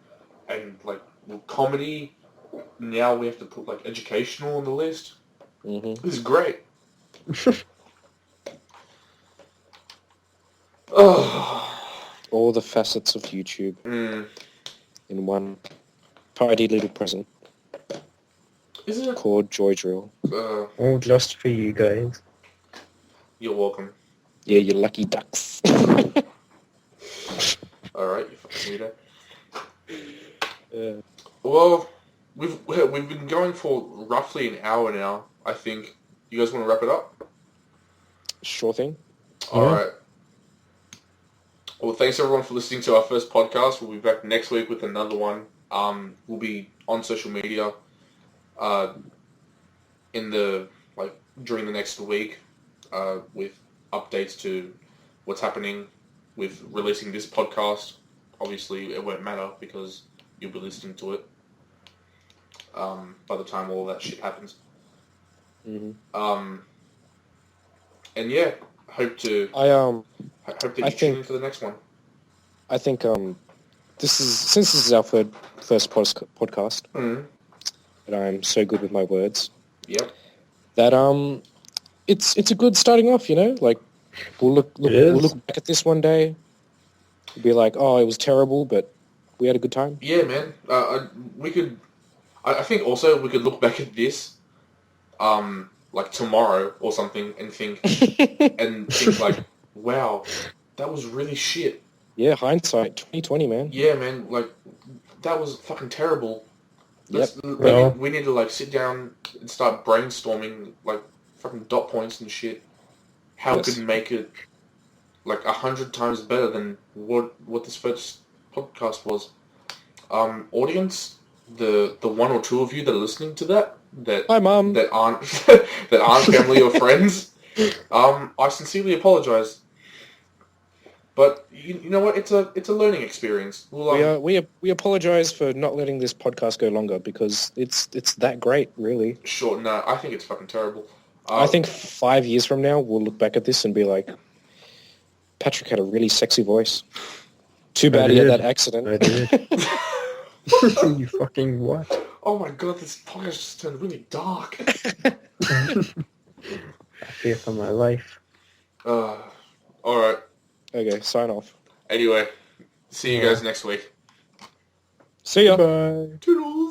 [SPEAKER 1] and like comedy. Now we have to put like educational on the list.
[SPEAKER 2] Mm-hmm.
[SPEAKER 1] This is great. Oh.
[SPEAKER 2] All the facets of YouTube in one tidy little present
[SPEAKER 1] Isn't it?
[SPEAKER 2] called Joydrill.
[SPEAKER 3] All just for you guys.
[SPEAKER 1] You're welcome.
[SPEAKER 2] Yeah, you lucky ducks.
[SPEAKER 1] Alright, you fucking weirdo.
[SPEAKER 2] uh,
[SPEAKER 1] Well, we've been going for roughly an hour now, I think. You guys want to wrap it up?
[SPEAKER 2] sure thing.
[SPEAKER 1] Alright. Well, thanks everyone for listening to our first podcast. We'll be back next week with another one. We'll be on social media during the next week with updates to what's happening with releasing this podcast. Obviously, it won't matter because you'll be listening to it by the time all that shit happens.
[SPEAKER 2] Mm-hmm.
[SPEAKER 1] And yeah, hope that you tune in for the next one.
[SPEAKER 2] I think since this is our first podcast, and I'm so good with my words.
[SPEAKER 1] Yep.
[SPEAKER 2] That it's a good starting off, you know. Like we'll look back at this one day, we'll be like, oh, it was terrible, but we had a good time.
[SPEAKER 1] Yeah, man. I think also we could look back at this, like tomorrow or something, and think like, wow, that was really shit.
[SPEAKER 2] Yeah, hindsight 2020, man.
[SPEAKER 1] Yeah, man. Like that was fucking terrible.
[SPEAKER 2] Yep.
[SPEAKER 1] We need to like sit down and start brainstorming like fucking dot points and shit. How we could make it like 100 times better than what this first podcast was. Audience, the one or two of you that are listening to that
[SPEAKER 2] hi, Mom,
[SPEAKER 1] that aren't that aren't family or friends, I sincerely apologize. But you know what? It's a learning experience.
[SPEAKER 2] we apologize for not letting this podcast go longer because it's that great, really.
[SPEAKER 1] Sure, no, I think it's fucking terrible.
[SPEAKER 2] I think 5 years from now we'll look back at this and be like, Patrick had a really sexy voice. Too bad he had that accident.
[SPEAKER 3] I did. You fucking what?
[SPEAKER 1] Oh my god, this podcast just turned really dark.
[SPEAKER 3] I fear for my life.
[SPEAKER 1] Alright.
[SPEAKER 2] Okay, sign off.
[SPEAKER 1] Anyway, see you guys next week.
[SPEAKER 2] See ya.
[SPEAKER 3] Bye.
[SPEAKER 1] Toodles!